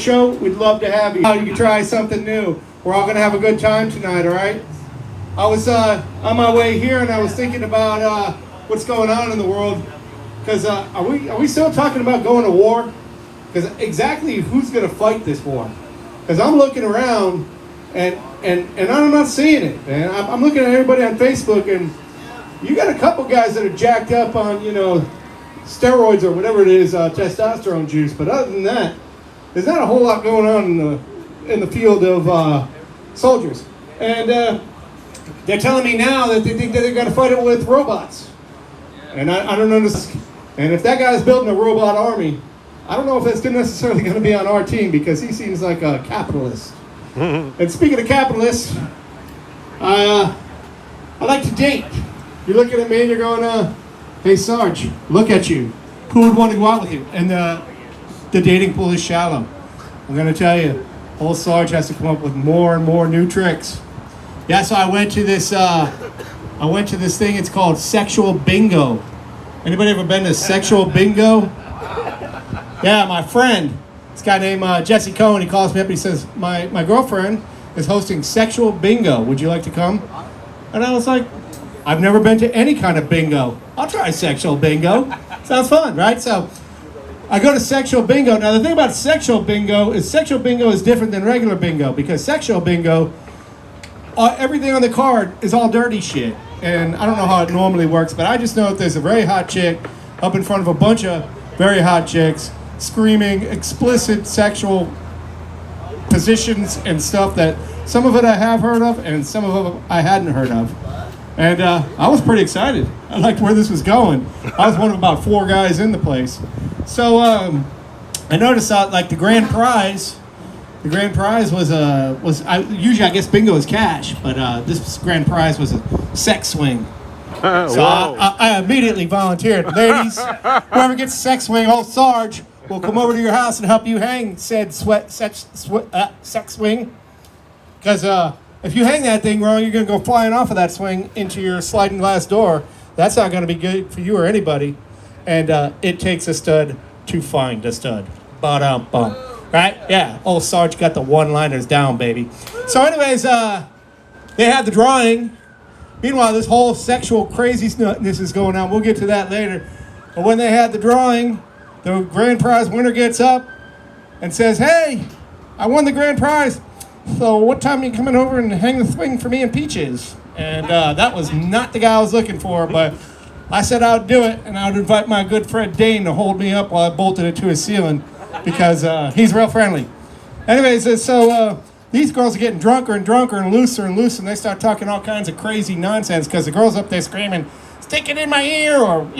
show, we'd love to have you. You can try something new. We're all going to have a good time tonight, all right? I was on my way here, and I was thinking about what's going on in the world. Because are we still talking about going to war? Because exactly who's going to fight this war? Because I'm looking around, and I'm not seeing it, man. I'm looking at everybody on Facebook, and you got a couple guys that are jacked up on, steroids or whatever it is, testosterone juice. But other than that, there's not a whole lot going on in the field of soldiers. And they're telling me now that they think that they're going to fight it with robots. And I don't understand. And if that guy's building a robot army, I don't know if that's necessarily going to be on our team because he seems like a capitalist. And speaking of capitalists, I like to date. You're looking at me and you're going, hey Sarge, look at you. Who would want to go out with you? And the dating pool is shallow. I'm going to tell you, old Sarge has to come up with more and more new tricks. Yeah, so I went to this thing, it's called Sexual Bingo. Anybody ever been to Sexual Bingo? Yeah, my friend, this guy named Jesse Cohen, he calls me up and he says, my girlfriend is hosting Sexual Bingo. Would you like to come? And I was like, I've never been to any kind of bingo. I'll try Sexual Bingo. Sounds fun, right? So I go to Sexual Bingo. Now the thing about Sexual Bingo is different than regular bingo because Sexual Bingo, everything on the card is all dirty shit. And I don't know how it normally works, but I just know that there's a very hot chick up in front of a bunch of very hot chicks screaming explicit sexual positions and stuff that some of it I have heard of and some of it I hadn't heard of. And I was pretty excited. I liked where this was going. I was one of about 4 guys in the place. So I noticed like the grand prize. The grand prize was usually I guess bingo is cash, but this grand prize was a sex swing. So I immediately volunteered. Ladies, whoever gets a sex swing, old Sarge will come over to your house and help you hang said sex swing. Because if you hang that thing wrong, you're going to go flying off of that swing into your sliding glass door. That's not going to be good for you or anybody. And it takes a stud to find a stud. Ba-dum-bum. Right? Yeah. Old Sarge got the one-liners down, baby. So anyways, they had the drawing. Meanwhile, this whole sexual craziness is going on. We'll get to that later. But when they had the drawing, the grand prize winner gets up and says, hey, I won the grand prize. So what time are you coming over and hang the swing for me and Peaches? And that was not the guy I was looking for, but I said I would do it, and I would invite my good friend Dane to hold me up while I bolted it to his ceiling because he's real friendly. Anyways, so these girls are getting drunker and drunker and looser, and they start talking all kinds of crazy nonsense because the girl's up there screaming, stick it in my ear, or,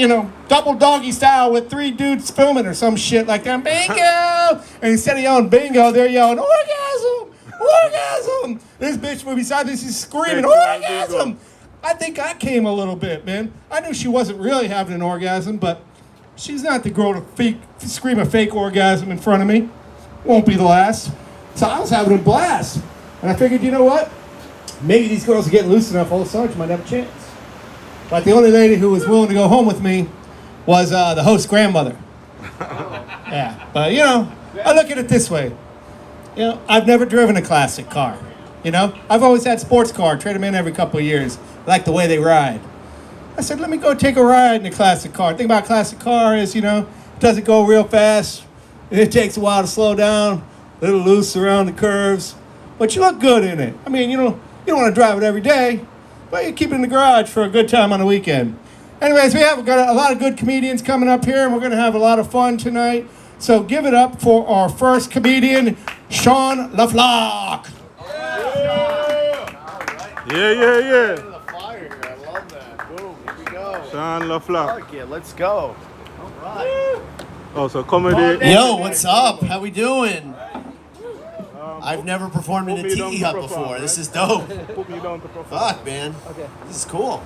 double doggy style with 3 dudes filming or some shit like that. Bingo! And instead of yelling bingo, they're yelling orgasm! Orgasm! This bitch beside this is screaming orgasm! I think I came a little bit, man. I knew she wasn't really having an orgasm, but she's not the girl to scream a fake orgasm in front of me. Won't be the last. So I was having a blast. And I figured, you know what? Maybe these girls are getting loose enough, old Sarge might have a chance. But the only lady who was willing to go home with me was the host's grandmother. Yeah, but I look at it this way. I've never driven a classic car. I've always had sports car, trade them in every couple of years. I like the way they ride. I said, let me go take a ride in a classic car. The thing about a classic car is, it doesn't go real fast. It takes a while to slow down, a little loose around the curves. But you look good in it. I mean, you don't want to drive it every day, but you keep it in the garage for a good time on the weekend. Anyways, we have got a lot of good comedians coming up here, and we're going to have a lot of fun tonight. So give it up for our first comedian, Sean LaFlock. Yeah. The fire here. I love that. Boom. Here we go. Sean LaFlock. Fuck yeah, let's go. All right. Oh, so comedy. Yo, what's up? How we doing? I've never performed in a tiki hut before. This is dope. Put me down to perform. Fuck, man. Okay. This is cool.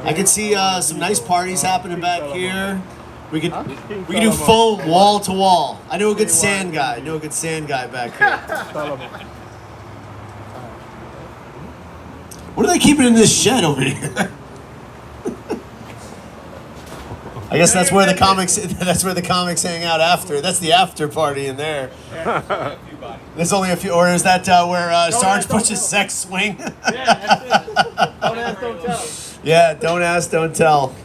I can see some nice parties happening back here. We could do foam wall to wall. I know a good sand guy. Back here. What are they keeping in this shed over here? I guess that's where the comics. That's where the comics hang out after. That's the after party in there. There's only a few, or is that where Sarge pushes sex swing? Yeah, that's it. Don't ask, don't tell. Yeah, don't ask, don't tell.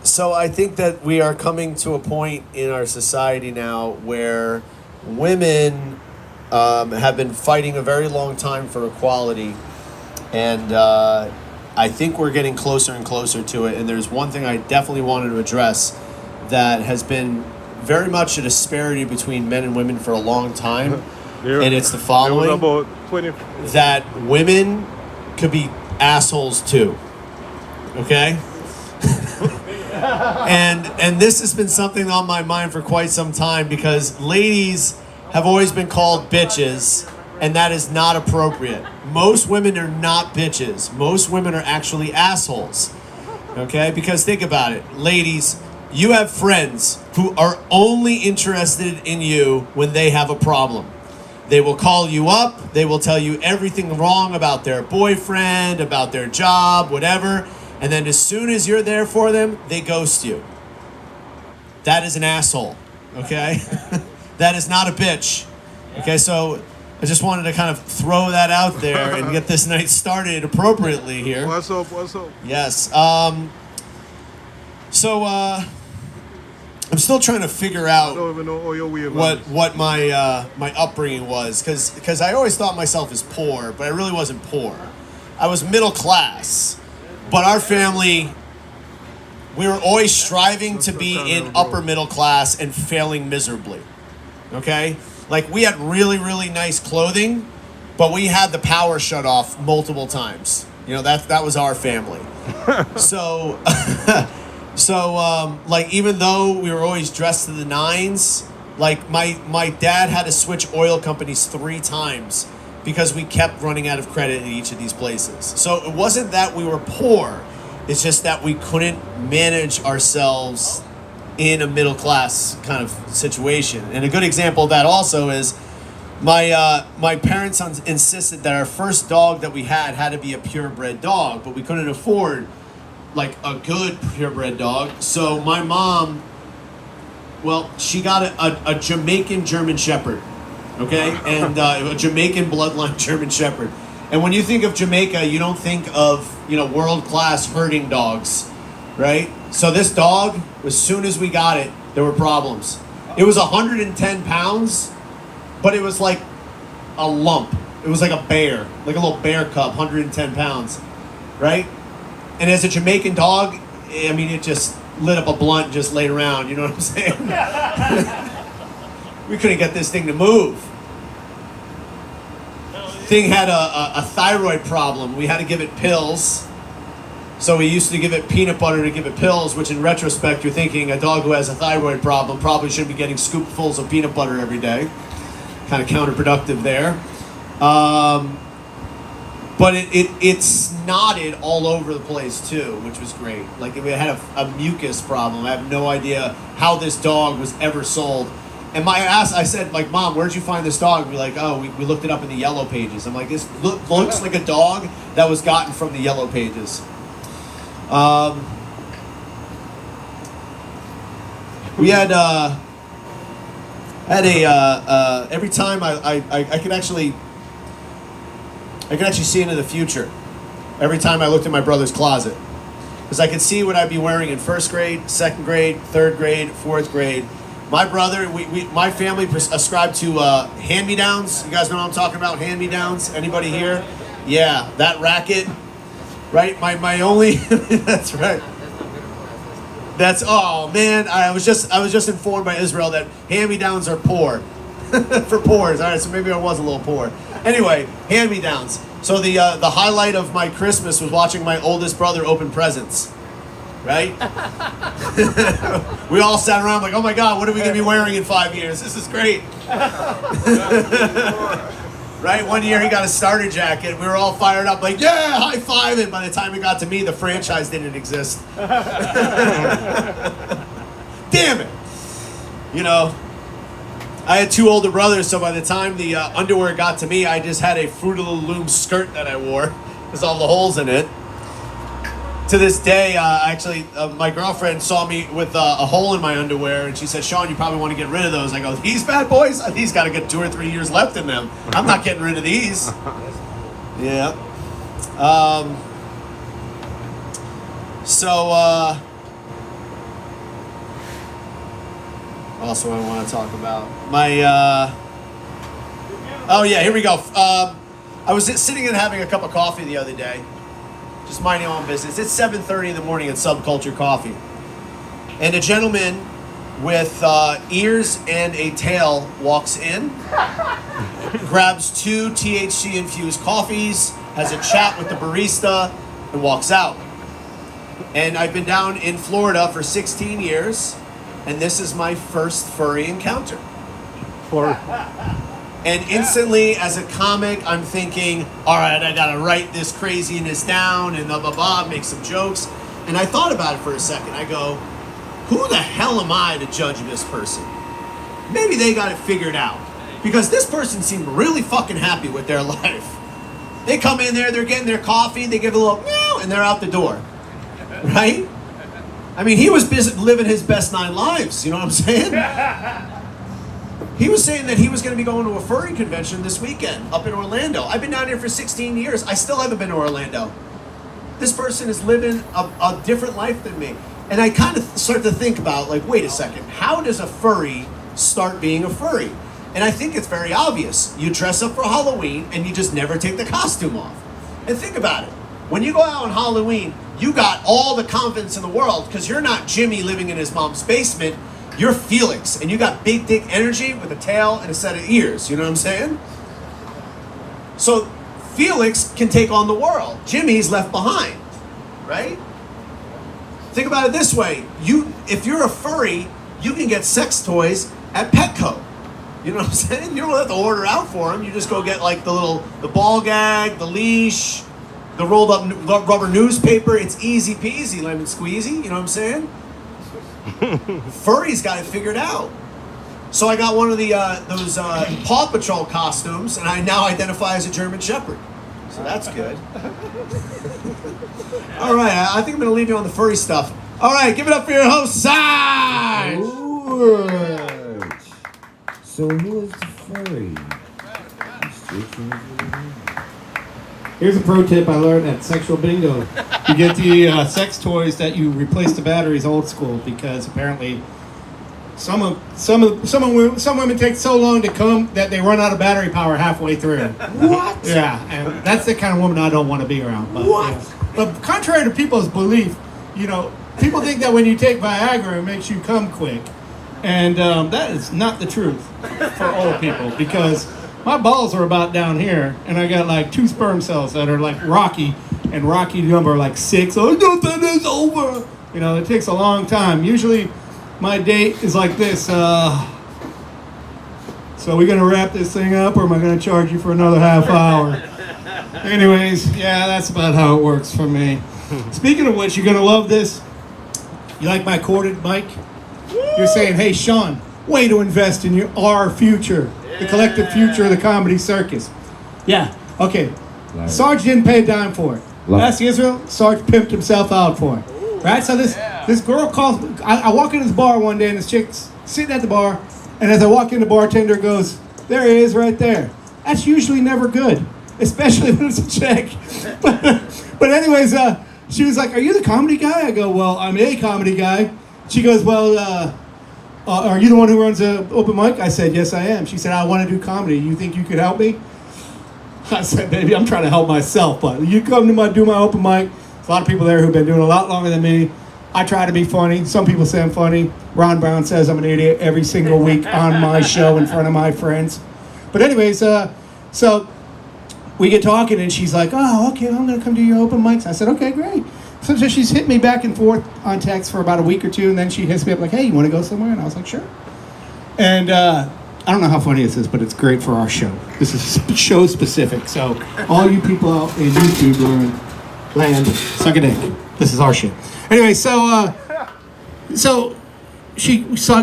So I think that we are coming to a point in our society now where women have been fighting a very long time for equality, and I think we're getting closer and closer to it. And there's one thing I definitely wanted to address that has been very much a disparity between men and women for a long time, and it's the following: about 20. that women could be assholes too. Okay? and this has been something on my mind for quite some time, because ladies have always been called bitches, and that is not appropriate. Most women are not bitches. Most women are actually assholes. Okay? Because think about it. Ladies, you have friends who are only interested in you when they have a problem. They will call you up. They will tell you everything wrong about their boyfriend, about their job, whatever. And then as soon as you're there for them, they ghost you. That is an asshole, okay? That is not a bitch. Okay, so I just wanted to kind of throw that out there and get this night started appropriately here. What's up? What's up? Yes. So I'm still trying to figure I don't out even know how your way man. what my upbringing was, because I always thought myself as poor, but I really wasn't poor. I was middle class, but our family, we were always striving to be in upper middle class and failing miserably. Okay, like we had really, really nice clothing, but we had the power shut off multiple times. You know, that was our family. So. So, like, even though we were always dressed to the nines, like, my dad had to switch oil companies 3 times because we kept running out of credit at each of these places. So it wasn't that we were poor. It's just that we couldn't manage ourselves in a middle-class kind of situation. And a good example of that also is my parents insisted that our first dog that we had to be a purebred dog, but we couldn't afford like a good purebred dog. So my mom, well, she got a Jamaican German Shepherd, okay? And a Jamaican bloodline German Shepherd. And when you think of Jamaica, you don't think of, you know, world-class herding dogs, right? So this dog, as soon as we got it, there were problems. It was 110 pounds, but it was like a lump. It was like a bear, like a little bear cub, 110 pounds, right? And as a Jamaican dog, I mean, it just lit up a blunt and just laid around, you know what I'm saying? We couldn't get this thing to move. Thing had a thyroid problem. We had to give it pills. So we used to give it peanut butter to give it pills, which in retrospect, you're thinking a dog who has a thyroid problem probably shouldn't be getting scoopfuls of peanut butter every day. Kind of counterproductive there. But it snotted all over the place too, which was great. Like it had a mucus problem. I have no idea how this dog was ever sold. And I said, like, Mom, where'd you find this dog? We're like, oh, we looked it up in the yellow pages. I'm like, this looks like a dog that was gotten from the yellow pages. We had every time I could actually see into the future every time I looked in my brother's closet, because I could see what I'd be wearing in 1st grade, 2nd grade, 3rd grade, 4th grade. My brother, my family ascribed to hand-me-downs. You guys know what I'm talking about? Hand-me-downs. Anybody here? Yeah, that racket, right? My only. That's right. That's oh man. I was just informed by Israel that hand-me-downs are poor. For poors. All right, so maybe I was a little poor. Anyway, hand-me-downs. So the highlight of my Christmas was watching my oldest brother open presents. Right? We all sat around like, oh my God, what are we going to be wearing in 5 years? This is great. Right? One year he got a starter jacket. We were all fired up like, yeah, high five. And by the time it got to me, the franchise didn't exist. Damn it. You know, I had 2 older brothers, so by the time the underwear got to me, I just had a Fruit of the Loom skirt that I wore. There's all the holes in it. To this day, my girlfriend saw me with a hole in my underwear, and she said, "Sean, you probably want to get rid of those." I go, "These bad boys? These got to get 2 or 3 years left in them. I'm not getting rid of these." Yeah. What else do I want to talk about? Oh yeah, here we go. I was sitting and having a cup of coffee the other day, just minding my own business. It's 7:30 in the morning at Subculture Coffee, and a gentleman with ears and a tail walks in, grabs 2 THC infused coffees, has a chat with the barista, and walks out. And I've been down in Florida for 16 years, and this is my first furry encounter. And instantly, as a comic, I'm thinking, all right, I gotta write this craziness down and blah, blah, blah, make some jokes. And I thought about it for a second. I go, who the hell am I to judge this person? Maybe they got it figured out. Because this person seemed really fucking happy with their life. They come in there, they're getting their coffee, they give a little meow, and they're out the door. Right? I mean, he was busy living his best 9 lives, you know what I'm saying? He was saying that he was going to be going to a furry convention this weekend up in Orlando. I've been down here for 16 years. I still haven't been to Orlando. This person is living a different life than me. And I kind of start to think about, like, wait a second. How does a furry start being a furry? And I think it's very obvious. You dress up for Halloween and you just never take the costume off. And think about it. When you go out on Halloween, you got all the confidence in the world because you're not Jimmy living in his mom's basement. You're Felix, and you got big dick energy with a tail and a set of ears. You know what I'm saying? So Felix can take on the world. Jimmy's left behind, right? Think about it this way. If you're a furry, you can get sex toys at Petco. You know what I'm saying? You don't have to order out for them. You just go get like the ball gag, the leash, the rolled up rubber newspaper. It's easy peasy, lemon squeezy. You know what I'm saying? Furry's got it figured out. So I got one of those Paw Patrol costumes, and I now identify as a German Shepherd. So that's good. All right, I think I'm going to leave you on the furry stuff. All right, give it up for your host, Sarge! Right. So who is the furry? Here's a pro tip I learned at Sexual Bingo. You get the sex toys that you replace the batteries old school because apparently some women take so long to come that they run out of battery power halfway through. What? Yeah, and that's the kind of woman I don't want to be around. But, what? Yeah. But contrary to people's belief, people think that when you take Viagra it makes you come quick, and that is not the truth for old people because my balls are about down here, and I got like 2 sperm cells that are like Rocky, and Rocky number like 6. Oh, nothing is over. It takes a long time. Usually, my date is like this. So we're gonna wrap this thing up, or am I gonna charge you for another half hour? Anyways, yeah, that's about how it works for me. Speaking of which, you're gonna love this. You like my corded mic? You're saying, hey, Sean, way to invest in our future. The collective future of the comedy circus. Yeah, okay. Sarge didn't pay a dime for it. Ask Israel, Sarge pimped himself out for it. Right? So this girl calls, I walk into this bar one day and this chick's sitting at the bar, and as I walk in, the bartender goes, there he is right there. That's usually never good, especially when it's a chick. But anyways, she was like, are you the comedy guy? I go, well, I'm a comedy guy. She goes, well, are you the one who runs an open mic? I said, yes, I am. She said, I want to do comedy. You think you could help me? I said, baby, I'm trying to help myself, but you come to do my open mic. There's a lot of people there who've been doing a lot longer than me. I try to be funny. Some people say I'm funny. Ron Brown says I'm an idiot every single week on my show in front of my friends. But anyways, so we get talking, and she's like, oh, okay, I'm going to come do your open mics. I said, okay, great. So she's hit me back and forth on text for about a week or 2, and then she hits me up like, hey, you want to go somewhere? And I was like, sure. And I don't know how funny this is, but it's great for our show. This is show specific, so all you people out in YouTube or land, suck a dick. This is our shit. Anyway, so I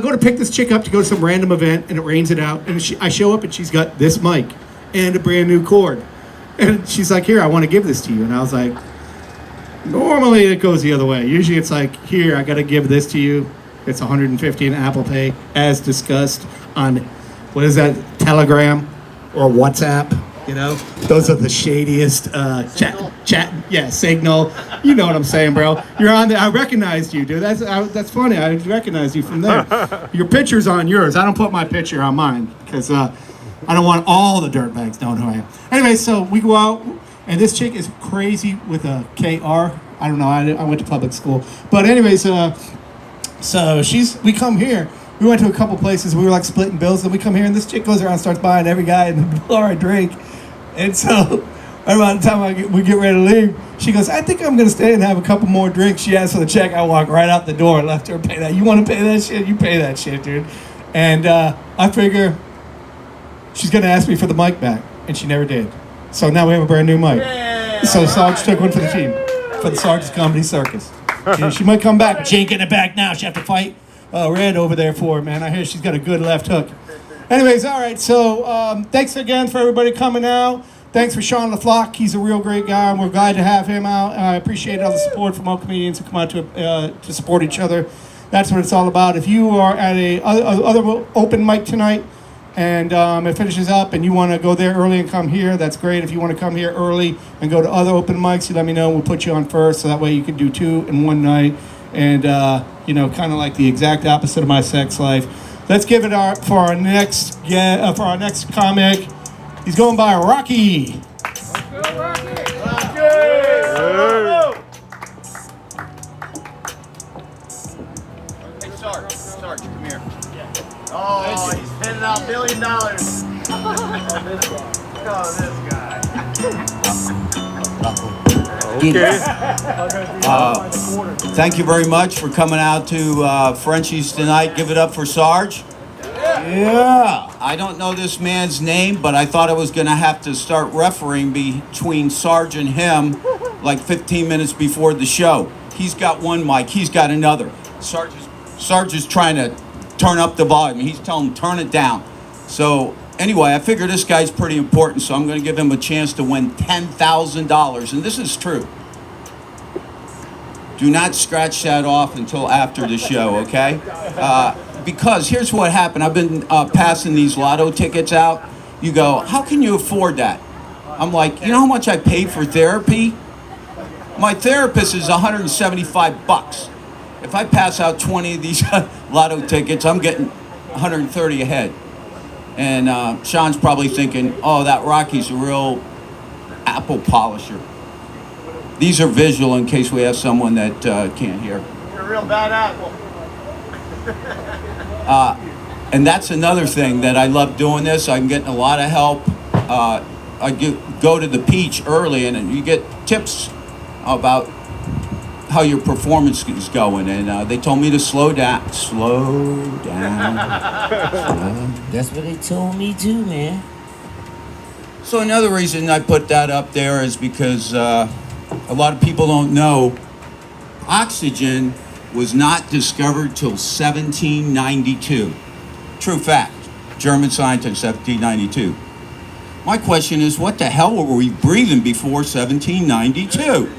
go to pick this chick up to go to some random event, and it rains it out, and I show up, and she's got this mic and a brand new cord. And she's like, here, I want to give this to you. And I was like, Normally it goes the other way. Usually it's like, here, I got to give this to you. It's 150 in Apple Pay, as discussed on, what is that, Telegram or WhatsApp? You know, those are the shadiest chat. Yeah, Signal. You know what I'm saying, bro. You're on there. I recognized you, dude. That's funny. I recognized you from there. Your picture's on yours. I don't put my picture on mine because I don't want all the dirtbags knowing who I am. Anyway, so we go out, and this chick is crazy with a KR. I don't know. I went to public school, but anyways, so we come here. We went to a couple places. We were like splitting bills. Then we come here, and this chick goes around and starts buying every guy in the bar a drink. And so, around the time we get ready to leave, she goes, I think I'm going to stay and have a couple more drinks. She asks for the check. I walk right out the door and left her pay that. You want to pay that shit? You pay that shit, dude. And I figure she's going to ask me for the mic back. And she never did. So now we have a brand new mic. Yeah. So Sarge took one for the team, for the Sarge's Comedy Circus. And she might come back. She ain't getting it back now. She have to fight Red over there for it, man. I hear she's got a good left hook. Anyways, all right, so thanks again for everybody coming out. Thanks for Sean LaFlock. He's a real great guy, and we're glad to have him out. I appreciate all the support from all comedians who come out to support each other. That's what it's all about. If you are at other open mic tonight and it finishes up and you want to go there early and come here, that's great. If you want to come here early and go to other open mics, you let me know. We'll put you on first, so that way you can do 2 in one night. And, kind of like the exact opposite of my sex life. Let's give it for our next comic. He's going by Rocky. Let's go, Rocky. Hey, Sarge, come here. Oh, he's handing out $1 billion. Oh, this guy. Thank you very much for coming out to Frenchies tonight. Give it up for Sarge. Yeah. I don't know this man's name, but I thought I was going to have to start refereeing between Sarge and him like 15 minutes before the show. He's got one mic. He's got another. Sarge is trying to turn up the volume. He's telling him, turn it down. So anyway, I figure this guy's pretty important, so I'm going to give him a chance to win $10,000. And this is true. Do not scratch that off until after the show, okay? Because here's what happened. I've been passing these lotto tickets out. You go, how can you afford that? I'm like, you know how much I paid for therapy? My therapist is $175. If I pass out 20 of these lotto tickets, I'm getting 130 a head. And Sean's probably thinking, oh, that Rocky's a real apple polisher. These are visual in case we have someone that can't hear. You're a real bad apple. And that's another thing that I love doing this. I'm getting a lot of help. I go to the Peach early, and you get tips about how your performance is going. And they told me to slow down. Slow down. That's what they told me too, man. So another reason I put that up there is because a lot of people don't know oxygen was not discovered till 1792. True fact. German scientist, 1792. My question is, what the hell were we breathing before 1792?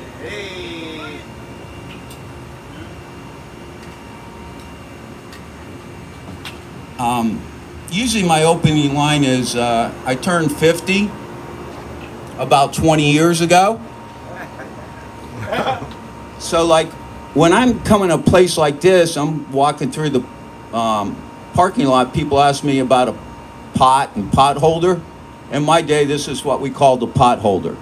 Usually my opening line is, I turned 50 about 20 years ago. So like, when I'm coming to a place like this, I'm walking through the parking lot, people ask me about a pot and pot holder. In my day, this is what we called a pot holder.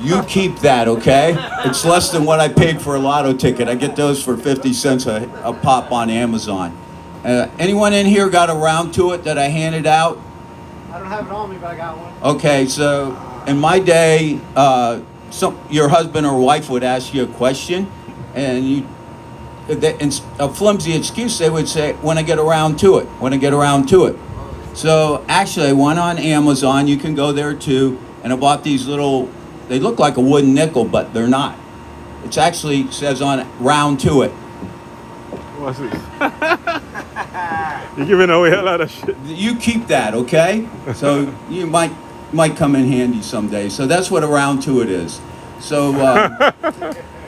You keep that, okay? It's less than what I paid for a lotto ticket. I get those for 50 cents a pop on Amazon. Anyone in here got a round to it that I handed out? I don't have it on me, but I got one. Okay, so in my day, your husband or wife would ask you a question, and a flimsy excuse, they would say, when I get around to it, when I get around to it. So actually, I went on Amazon, you can go there too, and I bought these little, they look like a wooden nickel, but they're not. It actually says on it, round to it. What's this? You're giving away a lot of shit. You keep that, okay? So you might come in handy someday. So that's what around to it is. So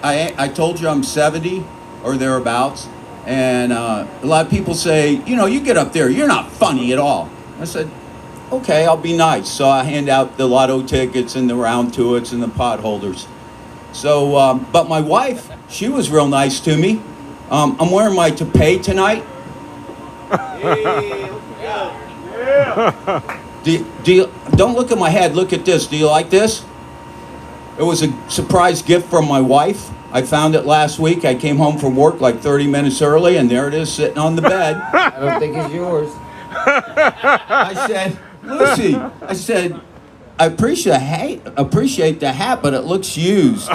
I told you I'm 70 or thereabouts, and a lot of people say, you get up there, you're not funny at all. I said, okay, I'll be nice. So I hand out the lotto tickets and the round to it's and the pot holders. So, but my wife, she was real nice to me. I'm wearing my toupee tonight. Don't look at my head, look at this. Do you like this? It was a surprise gift from my wife. I found it last week. I came home from work like 30 minutes early, and there it is sitting on the bed. I don't think it's yours. I said, Lucy, I appreciate the hat, but it looks used.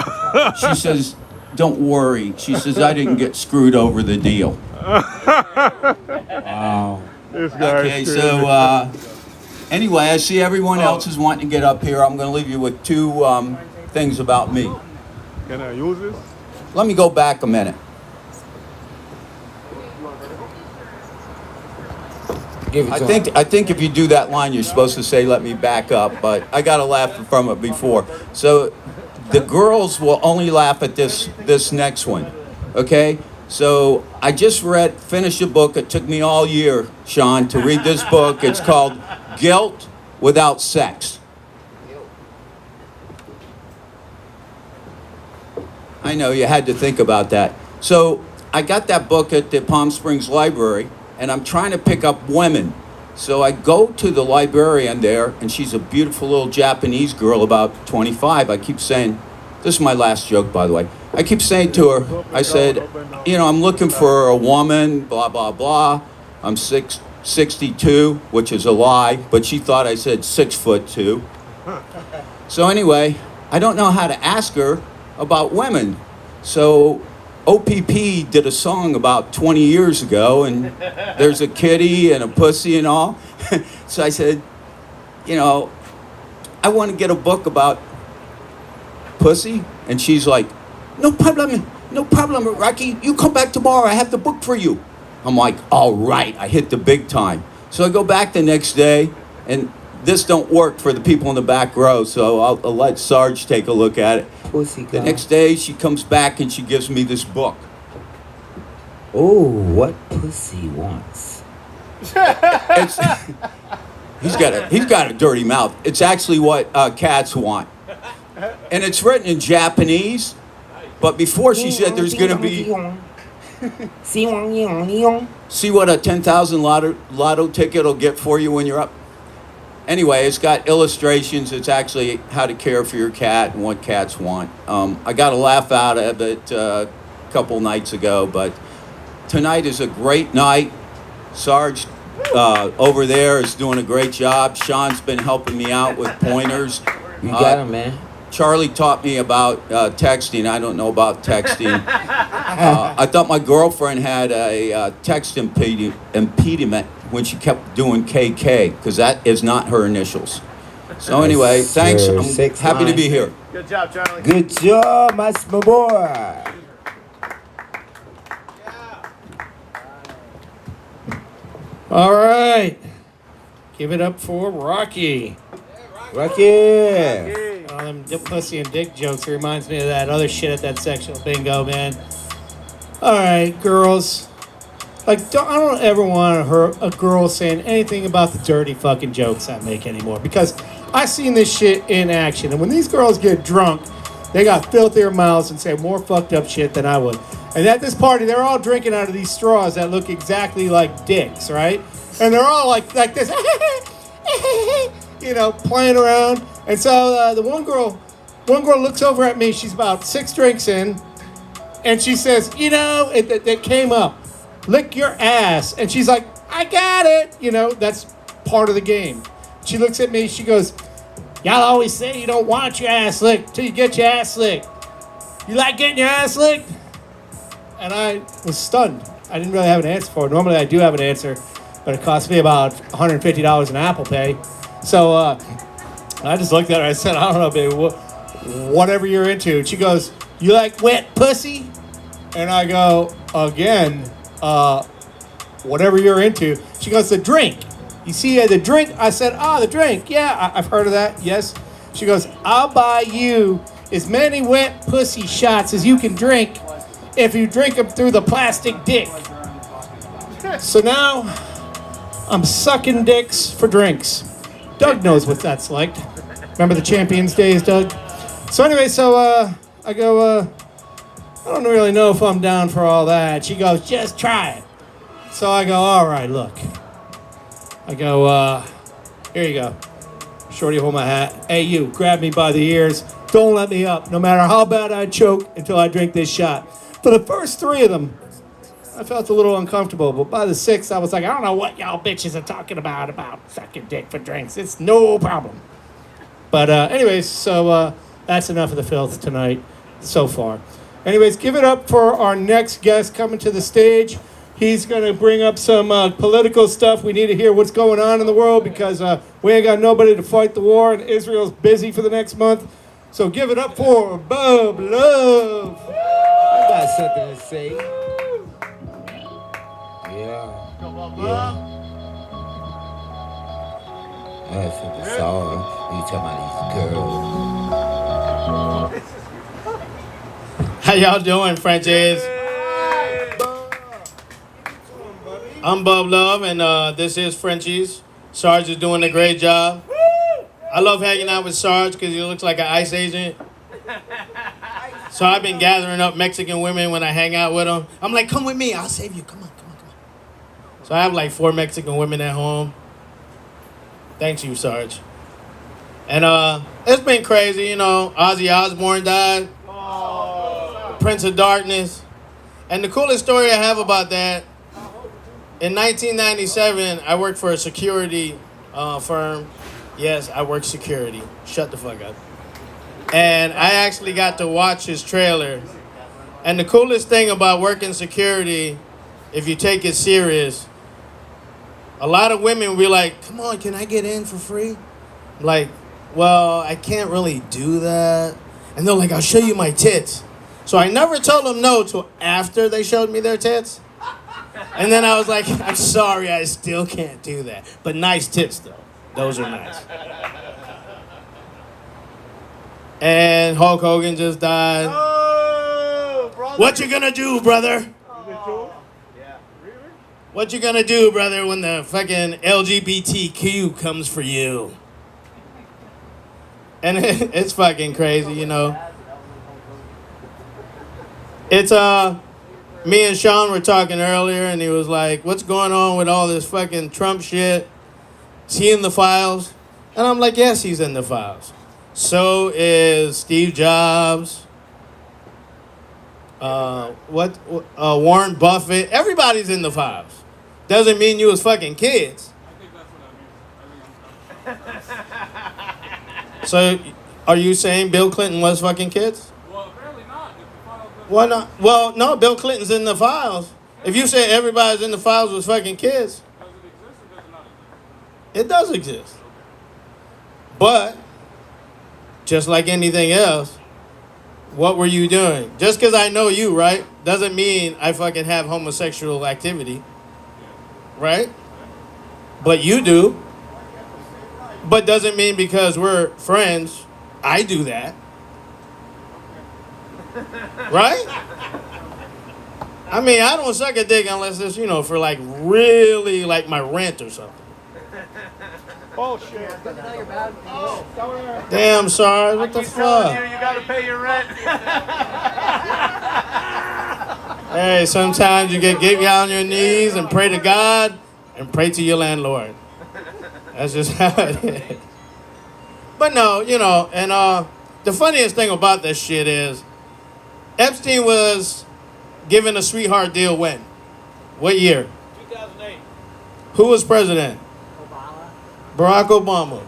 She says, don't worry. She says, I didn't get screwed over the deal. Wow. This guy Okay, is so anyway, I see everyone else is wanting to get up here. I'm going to leave you with two things about me. Can I use this? Let me go back a minute. Give it to him. I think if you do that line, you're supposed to say, let me back up, but I got a laugh from it before. So the girls will only laugh at this next one, okay? So I just finished a book. It took me all year, Sean, to read this book. It's called Guilt Without Sex. I know, you had to think about that. So I got that book at the Palm Springs Library, and I'm trying to pick up women. So I go to the librarian there, and she's a beautiful little Japanese girl, about 25. I keep saying, this is my last joke, by the way. I keep saying to her, I said, I'm looking for a woman, blah, blah, blah. I'm 62, which is a lie, but she thought I said 6'2". So anyway, I don't know how to ask her about women. So OPP did a song about 20 years ago, and there's a kitty and a pussy and all. So I said, I want to get a book about pussy. And she's like, no problem, Rocky. You come back tomorrow. I have the book for you. I'm like, all right. I hit the big time. So I go back the next day, and this don't work for the people in the back row, so I'll let Sarge take a look at it. Pussy The guy. next day, she comes back and she gives me this book. Oh, what pussy wants? It's, he's got a dirty mouth. It's actually what cats want. And it's written in Japanese, but before she said there's going to be... See what a 10,000 lotto ticket will get for you when you're up? Anyway, it's got illustrations. It's actually how to care for your cat and what cats want. I got a laugh out of it a couple nights ago, but tonight is a great night. Sarge over there is doing a great job. Sean's been helping me out with pointers. You got him, man. Charlie taught me about texting. I don't know about texting. I thought my girlfriend had a text impediment when she kept doing KK, because that is not her initials. So anyway, Yes, thanks. sir. I'm 6 happy to be line. here. Good job, Charlie. Good job, my boy. All right. Give it up for Rocky. Rocky. Them pussy and dick jokes reminds me of that other shit at that sectional bingo, man. All right, girls. I don't ever want to hear a girl saying anything about the dirty fucking jokes I make anymore, because I seen this shit in action. And when these girls get drunk, they got filthier mouths and say more fucked up shit than I would. And at this party, they're all drinking out of these straws that look exactly like dicks, right? And they're all like this, playing around. And so the one girl looks over at me. She's about 6 drinks in, and she says, it came up. Lick your ass. And she's like, I got it. That's part of the game. She looks at me. She goes, y'all always say you don't want your ass licked till you get your ass licked. You like getting your ass licked? And I was stunned. I didn't really have an answer for it. Normally I do have an answer, but it cost me about $150 in Apple Pay. So I just looked at her. I said, I don't know, baby, whatever you're into. And she goes, you like wet pussy? And I go, again, whatever you're into. She goes, the drink. You see the drink? I said, the drink. Yeah, I've heard of that. Yes. She goes, I'll buy you as many wet pussy shots as you can drink if you drink them through the plastic dick. So now I'm sucking dicks for drinks. Doug knows what that's like. Remember the Champions Days, Doug? So anyway, I go, I don't really know if I'm down for all that. She goes, just try it. So I go, all right, look. I go, here you go. Shorty, hold my hat. Hey, you, grab me by the ears. Don't let me up, no matter how bad I choke until I drink this shot. For the first 3 of them, I felt a little uncomfortable, but by the 6th, I was like, I don't know what y'all bitches are talking about sucking dick for drinks. It's no problem. But anyways, so that's enough of the filth tonight so far. Anyways, give it up for our next guest coming to the stage. He's going to bring up some political stuff. We need to hear what's going on in the world because we ain't got nobody to fight the war, and Israel's busy for the next month. So give it up for Bob Love. I got something to say. Yeah. That's what the song. You talking about these girls. How y'all doing, Frenchies? I'm Bob Love, and this is Frenchies. Sarge is doing a great job. I love hanging out with Sarge because he looks like an ICE agent. So I've been gathering up Mexican women when I hang out with them. I'm like, come with me, I'll save you. Come on. So I have like 4 Mexican women at home. Thanks you, Sarge. And it's been crazy, you know. Ozzy Osbourne died. Prince of Darkness. And the coolest story I have about that, in 1997, I worked for a security firm. Yes, I work security. Shut the fuck up. And I actually got to watch his trailer. And the coolest thing about working security, if you take it serious, a lot of women will be like, come on, can I get in for free? I'm like, well, I can't really do that. And they're like, I'll show you my tits. So I never told them no till after they showed me their tits. And then I was like, I'm sorry, I still can't do that. But nice tits, though. Those are nice. And Hulk Hogan just died. What you gonna do, brother? What you gonna do, brother, when the fucking LGBTQ comes for you? And it's fucking crazy, you know. It's, me and Sean were talking earlier, and he was like, what's going on with all this fucking Trump shit? Is he in the files? And I'm like, yes, he's in the files. So is Steve Jobs. Warren Buffett. Everybody's in the files. Doesn't mean you was fucking kids. So, are you saying Bill Clinton was fucking kids? Well, apparently not. Why not? Well, no, Bill Clinton's in the files. If you say everybody's in the files was fucking kids, Does it exist or does it not exist? it does exist. But, just like anything else, what were you doing? Just because I know you, right, doesn't mean I fucking have homosexual activity. Right? But you do. But doesn't mean because we're friends, I do that. Right? I mean, I don't suck a dick unless it's, you know, for like really like my rent or something. Bullshit. Damn, sorry, what the fuck? You gotta pay your rent. Hey, sometimes you get on your knees and pray to God and pray to your landlord. That's just how it is. But no, you know, and the funniest thing about this shit is Epstein was given a sweetheart deal when? What year? 2008. Who was president? Obama. Barack Obama.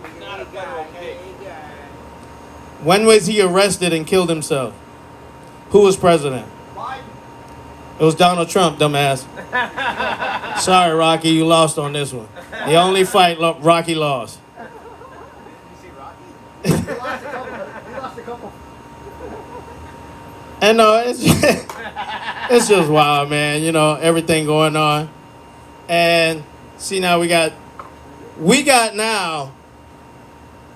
He's not a federal case. When was he arrested and killed himself? Who was president? Biden. It was Donald Trump, dumbass. Sorry, Rocky, you lost on this one. The only fight Rocky lost. Did you see Rocky? He lost a couple. And no, it's It's just wild, man. You know, everything going on. And see, now we got now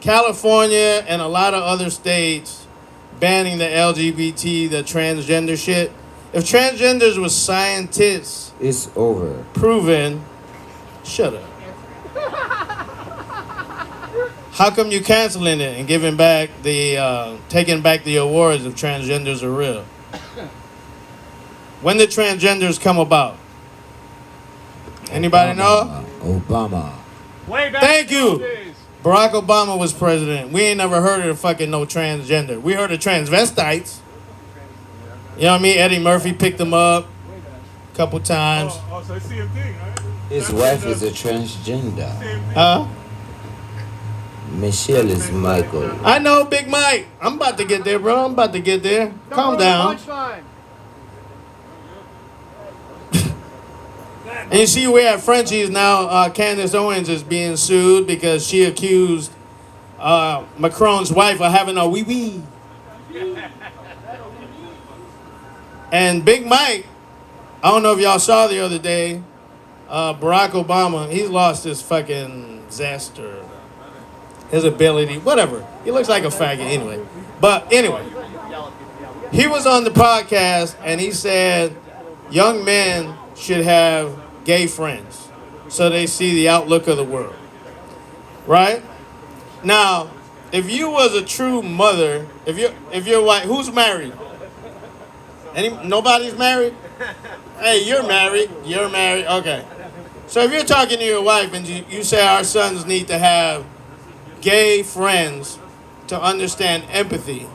California and a lot of other states banning the LGBT, the transgender shit. If transgenders was scientists It's over. proven, shut up. How come you canceling it and giving back the taking back the awards if transgenders are real? When did transgenders come about? Anybody know? Obama. Way back. Thank in you. those days. Barack Obama was president. We ain't never heard of fucking no transgender. We heard of transvestites. You know what I mean? Eddie Murphy picked them up a couple times. Oh, so it's the same thing, right? His wife is a transgender. Huh? Michelle is Michael. I know, Big Mike. I'm about to get there, bro. I'm about to get there. Calm down. And you see, we're at Frenchies now. Candace Owens is being sued because she accused Macron's wife of having a wee-wee. And Big Mike, I don't know if y'all saw the other day, Barack Obama, he's lost his fucking zest or his ability, whatever. He looks like a faggot anyway. But anyway, he was on the podcast and he said young men should have gay friends so they see the outlook of the world. Right? Now, if you was a true mother, if you're white, who's married? Nobody's married? Hey, you're married. You're married. Okay. So if you're talking to your wife and you say our sons need to have gay friends to understand empathy,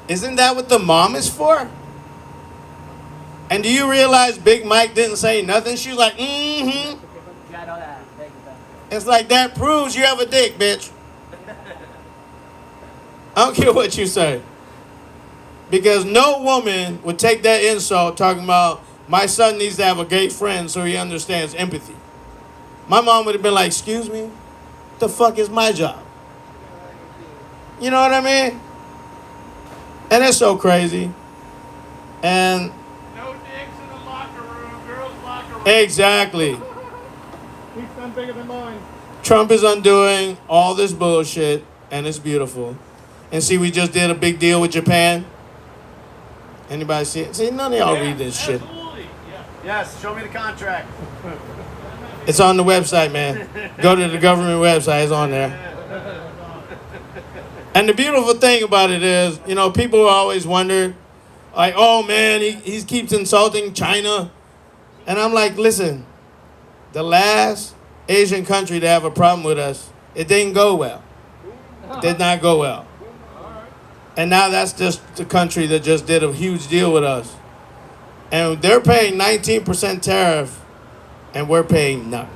isn't that what the mom is for? And do you realize Big Mike didn't say nothing? She was like, mm-hmm. It's like, that proves you have a dick, bitch. I don't care what you say. Because no woman would take that insult talking about, my son needs to have a gay friend so he understands empathy. My mom would have been like, excuse me? What the fuck is my job? You know what I mean? And it's so crazy. And No dicks in the locker room, girls' locker room. exactly. He's done bigger than mine. Trump is undoing all this bullshit, and it's beautiful. And see, we just did a big deal with Japan. Anybody see it? See, none of y'all read this shit. Absolutely. Yeah. Yes, show me the contract. It's on the website, man. Go to the government website. It's on there. And the beautiful thing about it is, you know, people always wonder, like, oh, man, he keeps insulting China. And I'm like, listen, the last Asian country to have a problem with us, it didn't go well. It did not go well. And now that's just the country that just did a huge deal with us. And they're paying 19% tariff, and we're paying nothing.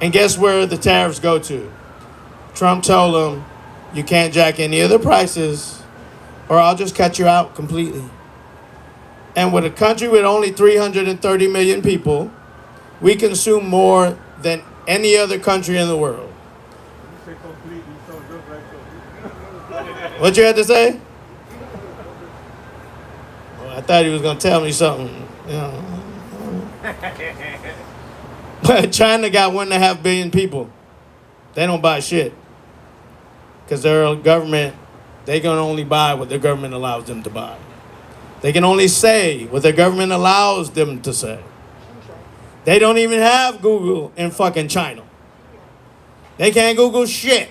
And guess where the tariffs go to? Trump told them, you can't jack any of the prices, or I'll just cut you out completely. And with a country with only 330 million people, we consume more than any other country in the world. You say completely, so good, right? What you had to say? Well, I thought he was going to tell me something. You know. But China got 1.5 billion people. They don't buy shit. Because their government, they can only buy what their government allows them to buy. They can only say what their government allows them to say. They don't even have Google in fucking China. They can't Google shit.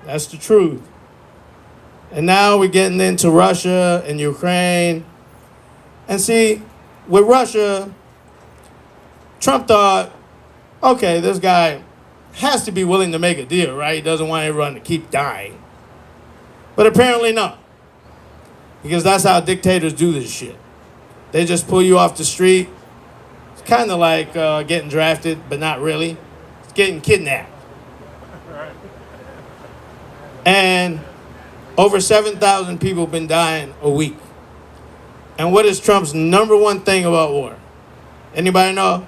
That's the truth. And now we're getting into Russia and Ukraine. And see, with Russia, Trump thought, okay, this guy has to be willing to make a deal, right? He doesn't want everyone to keep dying. But apparently not. Because that's how dictators do this shit. They just pull you off the street. It's kind of like getting drafted, but not really. It's getting kidnapped. And over 7,000 people have been dying a week. And what is Trump's number one thing about war? Anybody know?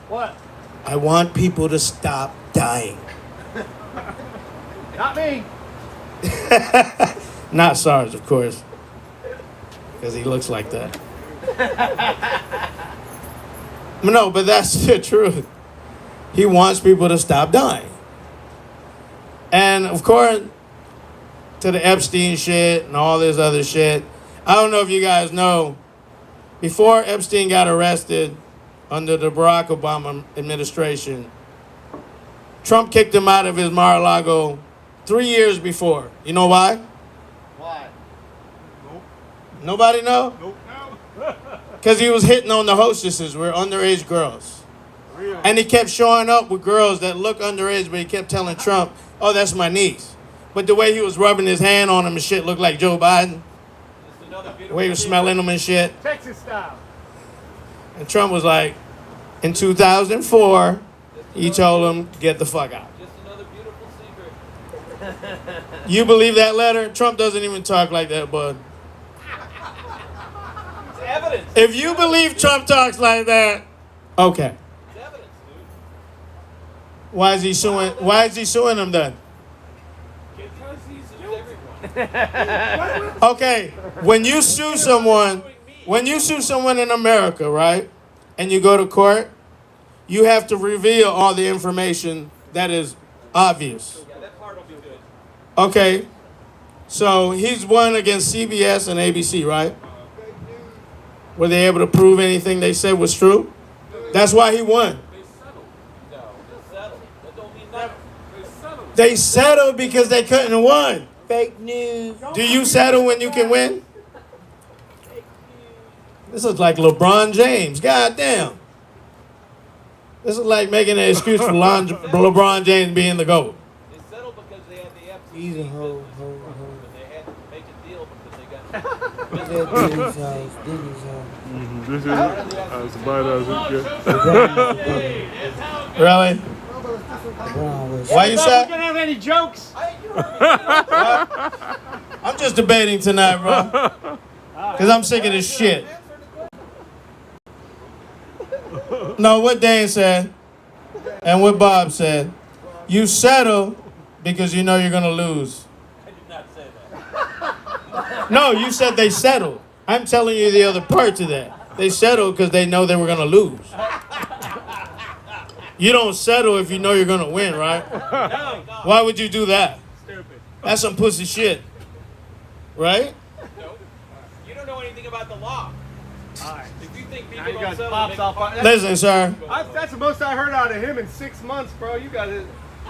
What? I want people to stop dying. Not me. Not Sarge, of course, because he looks like that. No, but that's the truth. He wants people to stop dying. And of course, to the Epstein shit and all this other shit, I don't know if you guys know, before Epstein got arrested under the Barack Obama administration, Trump kicked him out of his Mar-a-Lago 3 years before. You know why? Why? Nobody know? Nope. Because he was hitting on the hostesses, were underage girls. Really? And he kept showing up with girls that look underage, but he kept telling Trump, oh, that's my niece. But the way he was rubbing his hand on them and shit looked like Joe Biden. The way he was smelling them and shit. Texas style. And Trump was like, in 2004, he told him, get the fuck out. Just another beautiful secret. You believe that letter? Trump doesn't even talk like that, bud. It's evidence. If you believe Trump talks like that, okay. It's evidence, dude. Why is he suing him then? Because he sues everyone. Okay, when you sue someone in America, right, and you go to court, you have to reveal all the information that is obvious. Yeah, that part will be good. Okay, so he's won against CBS and ABC, right? Were they able to prove anything they said was true? That's why he won. They settled. No, they settled. That don't mean nothing. They settled. They settled because they couldn't win. Fake news. Do you settle when you can win? This is like LeBron James. God damn. This is like making an excuse for LeBron James being the GOAT. They settled because they had the FCC. He's a hoe, But they had to make a deal because they got. Diddy's house, Diddy's house. This is as bad as it gets. Really? LeBron was Why you sad? gonna have any jokes? I'm just debating tonight, bro. Because I'm sick of this shit. No, what Dane said and what Bob said. You settle because you know you're going to lose. I did not say that. No, you said they settled. I'm telling you the other part to that. They settled because they know they were going to lose. You don't settle if you know you're going to win, right? No. Why would you do that? Stupid. That's some pussy shit. Right? Nope. You don't know anything about the law. Alright. If you think Now people you don't guys settle, pops make off. fuck- Listen, sir. That's the most I heard out of him in 6 months, bro. You got it.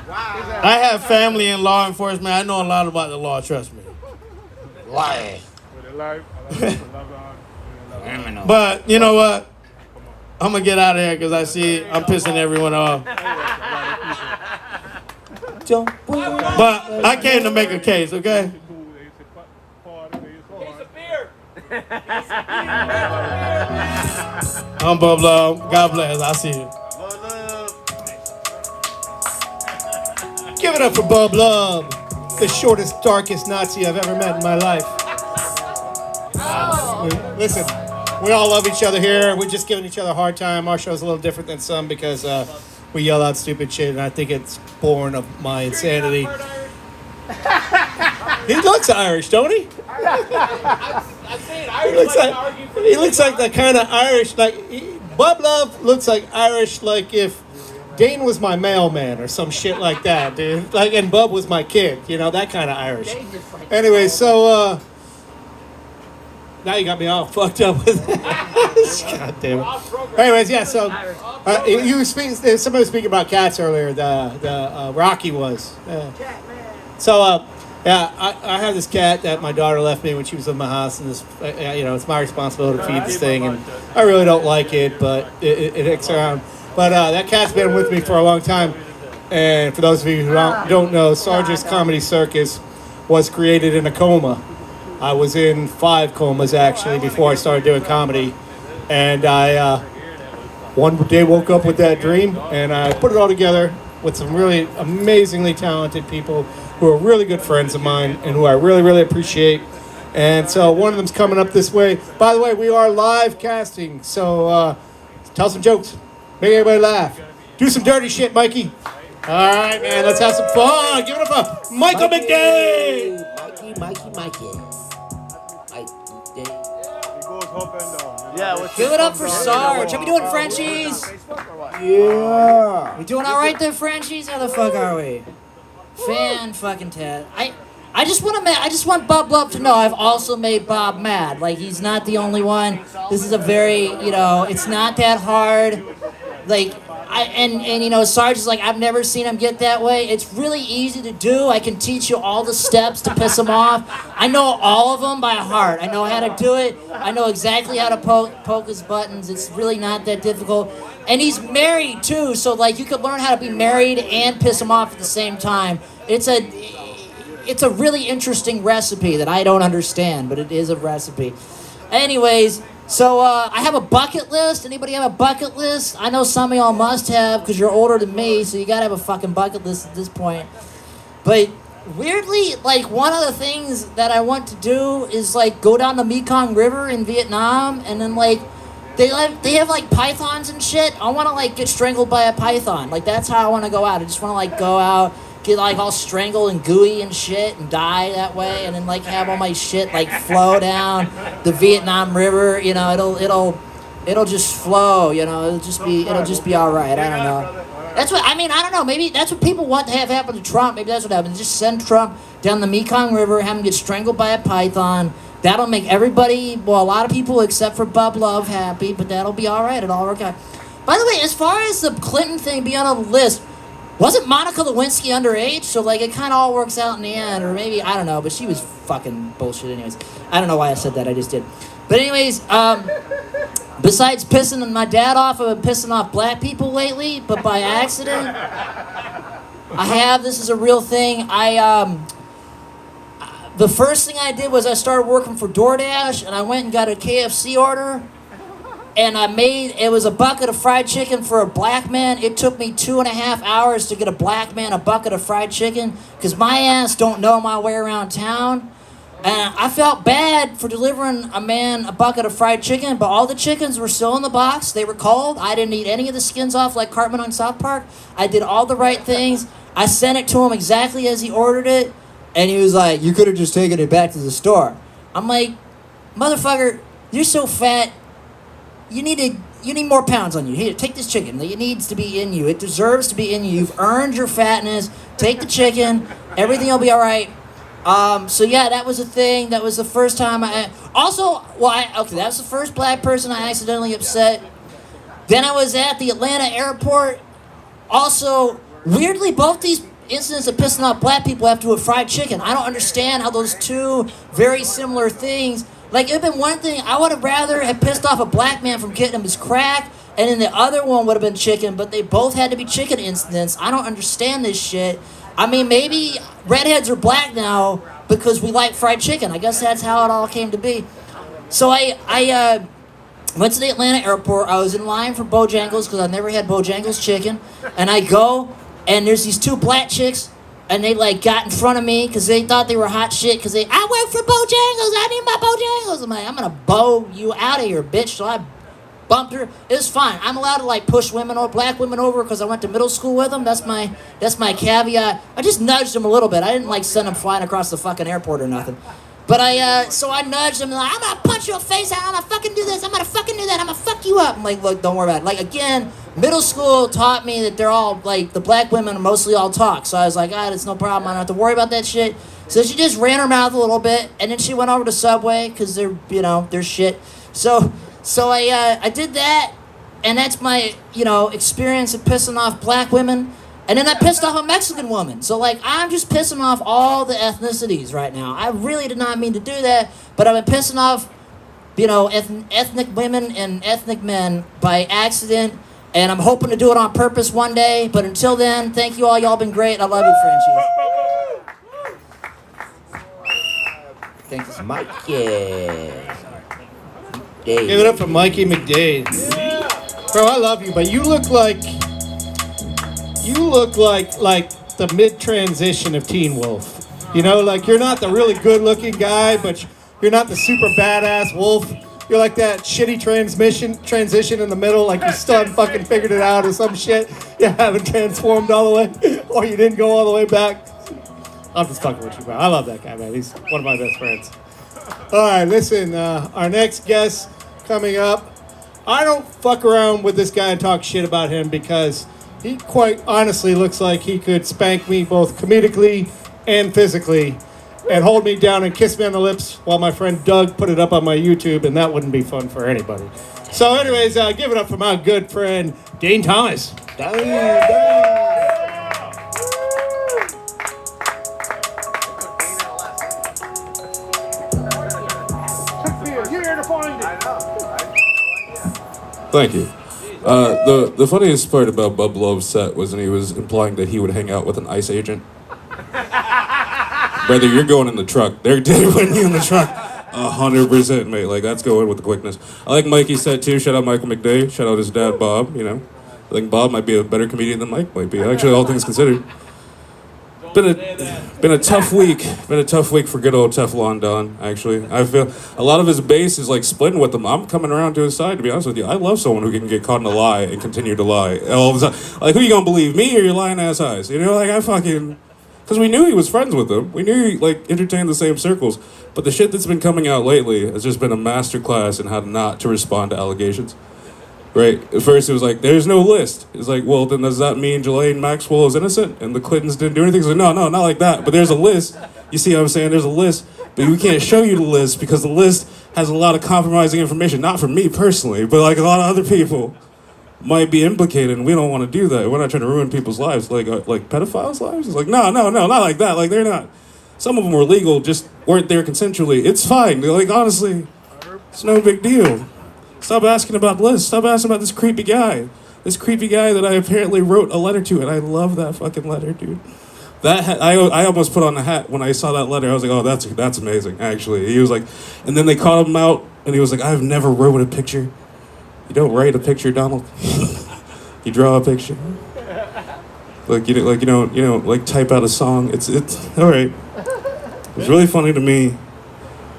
Wow. I have family in law enforcement. I know a lot about the law, trust me. lying. With a life, I love on. Criminal. But you know what? I'm going to get out of here because I see I'm pissing everyone off. Don't worry. But I came to make a case, okay? Case of beer. I'm Bob Love. God bless. I'll see you. Give it up for Bob Love, the shortest, darkest Nazi I've ever met in my life. Listen, we all love each other here. We're just giving each other a hard time. Our show's a little different than some because we yell out stupid shit, and I think it's born of my insanity. He looks Irish, don't he? I'm saying He Irish looks like to like argue for he looks like the kind of Irish Bob Love looks like Irish, like if Dane was my mailman or some shit like that, dude. Like, and Bub was my kid, you know, that kind of Irish. Anyway, so now you got me all fucked up with that. God damn it. Anyways, yeah. So somebody was speaking about cats earlier. The Rocky was. So yeah, I have this cat that my daughter left me when she was in my house, and this, it's my responsibility to feed this thing, and I really don't like it, but it icks around. But that cat's been with me for a long time, and for those of you who don't know, Sarge's Comedy Circus was created in a coma. I was in 5 comas actually before I started doing comedy, and I one day woke up with that dream, and I put it all together with some really amazingly talented people who are really good friends of mine and who I really, really appreciate. And so one of them's coming up this way. By the way, we are live casting, so tell some jokes. Make everybody laugh. Do some dirty shit, Mikey. All right, man, let's have some fun. Give it up for Michael McDade. Mikey. Yeah, Give it up for Sarge. How we doing, Frenchies? Yeah. We doing all right there, Frenchies? How the fuck are we? Fan-fucking-tat. I just want Bob Love to know I've also made Bob mad. Like, he's not the only one. This is a very, it's not that hard. Like, Sarge is like, I've never seen him get that way. It's really easy to do. I can teach you all the steps to piss him off. I know all of them by heart. I know how to do it. I know exactly how to poke his buttons. It's really not that difficult. And he's married, too, so, like, you could learn how to be married and piss him off at the same time. It's a really interesting recipe that I don't understand, but it is a recipe. Anyways, so I have a bucket list. Anybody have a bucket list? I know some of y'all must have because you're older than me, so you gotta have a fucking bucket list at this point. But weirdly, like, one of the things that I want to do is, like, go down the Mekong River in Vietnam, and then, like, they have like pythons and shit. I want to, like, get strangled by a python. Like, that's how I want to go out. I just want to, like, go out, get, like, all strangled and gooey and shit and die that way, and then, like, have all my shit, like, flow down the Vietnam River. It'll just flow. It'll just be all right. I don't know. That's what I mean. I don't know. Maybe that's what people want to have happen to Trump. Maybe that's what happens. Just send Trump down the Mekong River, have him get strangled by a python. That'll make everybody, well, a lot of people except for Bob Love happy, but that'll be all right. It'll all work out. By the way, as far as the Clinton thing being on the list, wasn't Monica Lewinsky underage? So, like, it kind of all works out in the end. Or maybe, I don't know, but she was fucking bullshit anyways. I don't know why I said that. I just did. But anyways, besides pissing my dad off, I've been pissing off black people lately, but by accident. This is a real thing. The first thing I did was I started working for DoorDash, and I went and got a KFC order, and it was a bucket of fried chicken for a black man. It took me 2.5 hours to get a black man a bucket of fried chicken, because my ass don't know my way around town. And I felt bad for delivering a man a bucket of fried chicken, but all the chickens were still in the box. They were cold. I didn't eat any of the skins off like Cartman on South Park. I did all the right things. I sent it to him exactly as he ordered it. And he was like, you could have just taken it back to the store. I'm like, motherfucker, you're so fat. You need more pounds on you. Here, take this chicken. It needs to be in you. It deserves to be in you. You've earned your fatness. Take the chicken. Everything will be all right. So yeah, that was a thing. That was the first time that was the first black person I accidentally upset. Then I was at the Atlanta airport. Also, weirdly, both these incidents of pissing off black people have to do with fried chicken. I don't understand how those two very similar things, like, it'd been one thing, I would have rather have pissed off a black man from getting him his crack, and then the other one would have been chicken, but they both had to be chicken incidents. I don't understand this shit. I mean, maybe redheads are black now because we like fried chicken. I guess that's how it all came to be. So I went to the Atlanta airport. I was in line for Bojangles because I never had Bojangles chicken, and I go, and there's these two black chicks, and they, like, got in front of me because they thought they were hot shit because I work for Bojangles, I need my Bojangles. I'm like, I'm going to bow you out of here, bitch. So I bumped her. It was fine. I'm allowed to, like, push women or black women over because I went to middle school with them. That's my caveat. I just nudged them a little bit. I didn't, like, send them flying across the fucking airport or nothing. But so I nudged them, like, I'm gonna punch your face out, I'm gonna fucking do this, I'm gonna fucking do that, I'm gonna fuck you up. I'm like, look, don't worry about it. Like, again, middle school taught me that they're all, like, the black women mostly all talk. So I was like, it's no problem, I don't have to worry about that shit. So she just ran her mouth a little bit, and then she went over to Subway, because they're shit. So I did that, and that's my, experience of pissing off black women. And then I pissed off a Mexican woman. So, like, I'm just pissing off all the ethnicities right now. I really did not mean to do that, but I've been pissing off, ethnic women and ethnic men by accident, and I'm hoping to do it on purpose one day. But until then, thank you all. Y'all been great. I love you, Frenchies. Thanks, Mikey. Give it up for Mikey McDade. Bro, I love you, but you look like the mid-transition of Teen Wolf. Like, you're not the really good-looking guy, but you're not the super badass wolf. You're like that shitty transition in the middle, like you still haven't fucking figured it out or some shit. You haven't transformed all the way, or you didn't go all the way back. I'm just fucking with you, bro. I love that guy, man. He's one of my best friends. All right, listen. Our next guest coming up. I don't fuck around with this guy and talk shit about him because he quite honestly looks like he could spank me both comedically and physically and hold me down and kiss me on the lips while my friend Doug put it up on my YouTube, and that wouldn't be fun for anybody. So anyways, give it up for my good friend, Dane Thomas. Thank you. The funniest part about Bub Love's set was when he was implying that he would hang out with an ICE agent. Brother, you're going in the truck. They're putting you in the truck. 100%, mate. Like, that's going with the quickness. I like Mikey's set, too. Shout out Michael McDay. Shout out his dad, Bob, you know. I think Bob might be a better comedian than Mike might be. Actually, all things considered. Been a tough week. Been a tough week for good old Teflon Don, actually. I feel a lot of his base is, like, splitting with him. I'm coming around to his side, to be honest with you. I love someone who can get caught in a lie and continue to lie. All of a sudden, like, who you gonna believe, me or your lying ass eyes? You know, like, I fucking... Because we knew he was friends with them. We knew he, like, entertained the same circles. But the shit that's been coming out lately has just been a masterclass in how not to respond to allegations. Right? At first it was like, there's no list. It's like, well, then does that mean Ghislaine Maxwell is innocent and the Clintons didn't do anything? It's like, no, not like that. But there's a list. You see what I'm saying? There's a list. But we can't show you the list because the list has a lot of compromising information. Not for me personally, but like a lot of other people might be implicated, and we don't want to do that. We're not trying to ruin people's lives, like pedophiles' lives. It's like, no, not like that. Like, they're not. Some of them were legal, just weren't there consensually. It's fine. Like, honestly, it's no big deal. Stop asking about Liz. Stop asking about this creepy guy. This creepy guy that I apparently wrote a letter to, and I love that fucking letter, dude. That hat, I almost put on a hat when I saw that letter. I was like, oh, that's amazing, actually. He was like, and then they caught him out, and he was like, I've never wrote a picture. You don't write a picture, Donald. You draw a picture. Like you don't like type out a song. It's all right. It's really funny to me,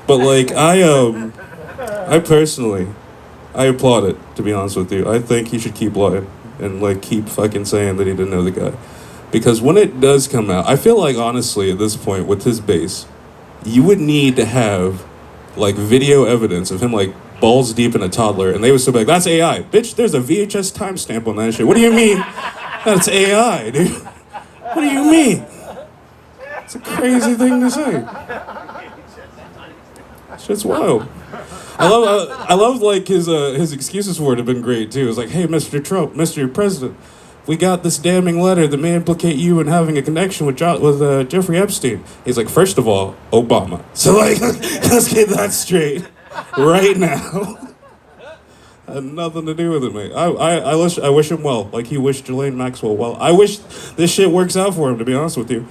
but like I personally, I applaud it. To be honest with you, I think he should keep lying and like keep fucking saying that he didn't know the guy, because when it does come out, I feel like honestly at this point with his base, you would need to have like video evidence of him like balls deep in a toddler, and they would still be like, that's AI. Bitch, there's a VHS timestamp on that shit. What do you mean? That's AI, dude. What do you mean? It's a crazy thing to say. Shit's wild. I love like his excuses for it have been great too. It's like, hey, Mr. Trump, Mr. President, we got this damning letter that may implicate you in having a connection with Jeffrey Epstein. He's like, first of all, Obama. So like, let's get that straight right now. Had nothing to do with it, mate. I wish him well. Like he wished Ghislaine Maxwell well. I wish this shit works out for him, to be honest with you.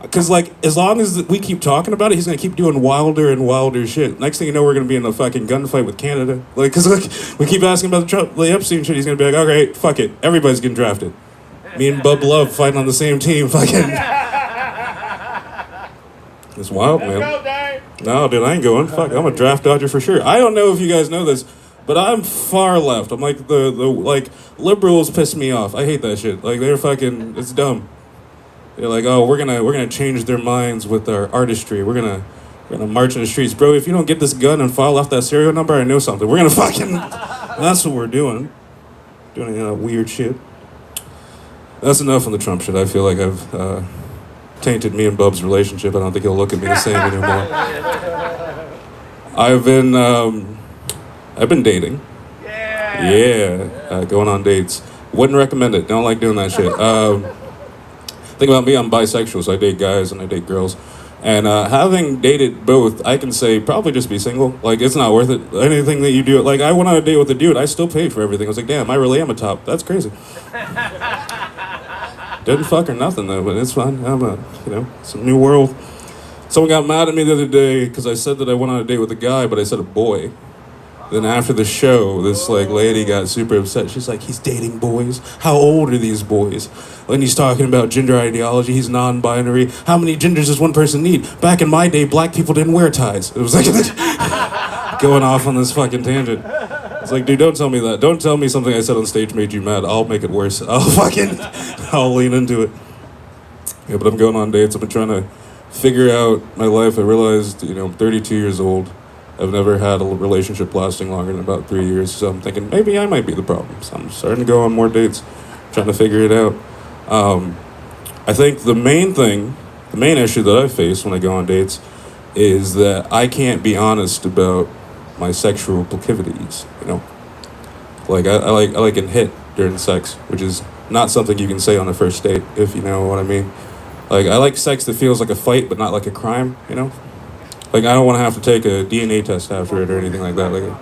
Because, like, as long as we keep talking about it, he's going to keep doing wilder and wilder shit. Next thing you know, we're going to be in a fucking gunfight with Canada. Like, because, like, we keep asking about the Epstein shit, he's going to be like, okay, fuck it. Everybody's getting drafted. Me and Bub Love fighting on the same team. Fucking. It's wild, man. No, dude, I ain't going. Fuck, I'm a draft dodger for sure. I don't know if you guys know this, but I'm far left. I'm like, the like, liberals piss me off. I hate that shit. Like, they're fucking, it's dumb. They're like, oh, we're gonna change their minds with our artistry. We're gonna march in the streets, bro. If you don't get this gun and file off that serial number, I know something. We're gonna fucking. That's what we're doing. Doing weird shit. That's enough on the Trump shit. I feel like I've tainted me and Bub's relationship. I don't think he'll look at me the same anymore. I've been dating. Yeah. Going on dates. Wouldn't recommend it. Don't like doing that shit. Thing about me, I'm bisexual, so I date guys and I date girls. And having dated both, I can say probably just be single. Like, it's not worth it. Anything that you do, like, I went on a date with a dude, I still paid for everything. I was like, damn, I really am a top. That's crazy. Didn't fuck or nothing, though, but it's fine. It's a new world. Someone got mad at me the other day because I said that I went on a date with a guy, but I said a boy. Then after the show, this like lady got super upset. She's like, he's dating boys. How old are these boys? And he's talking about gender ideology. He's non-binary. How many genders does one person need? Back in my day, black people didn't wear ties. It was like going off on this fucking tangent. It's like, dude, don't tell me that. Don't tell me something I said on stage made you mad. I'll make it worse. I'll lean into it. Yeah, but I'm going on dates. I've been trying to figure out my life, I realized, I'm 32 years old. I've never had a relationship lasting longer than about 3 years, so I'm thinking maybe I might be the problem. So I'm starting to go on more dates, trying to figure it out. I think the main issue that I face when I go on dates is that I can't be honest about my sexual proclivities, Like I like getting hit during sex, which is not something you can say on a first date, if you know what I mean. Like I like sex that feels like a fight but not like a crime, Like I don't want to have to take a DNA test after it or anything like that.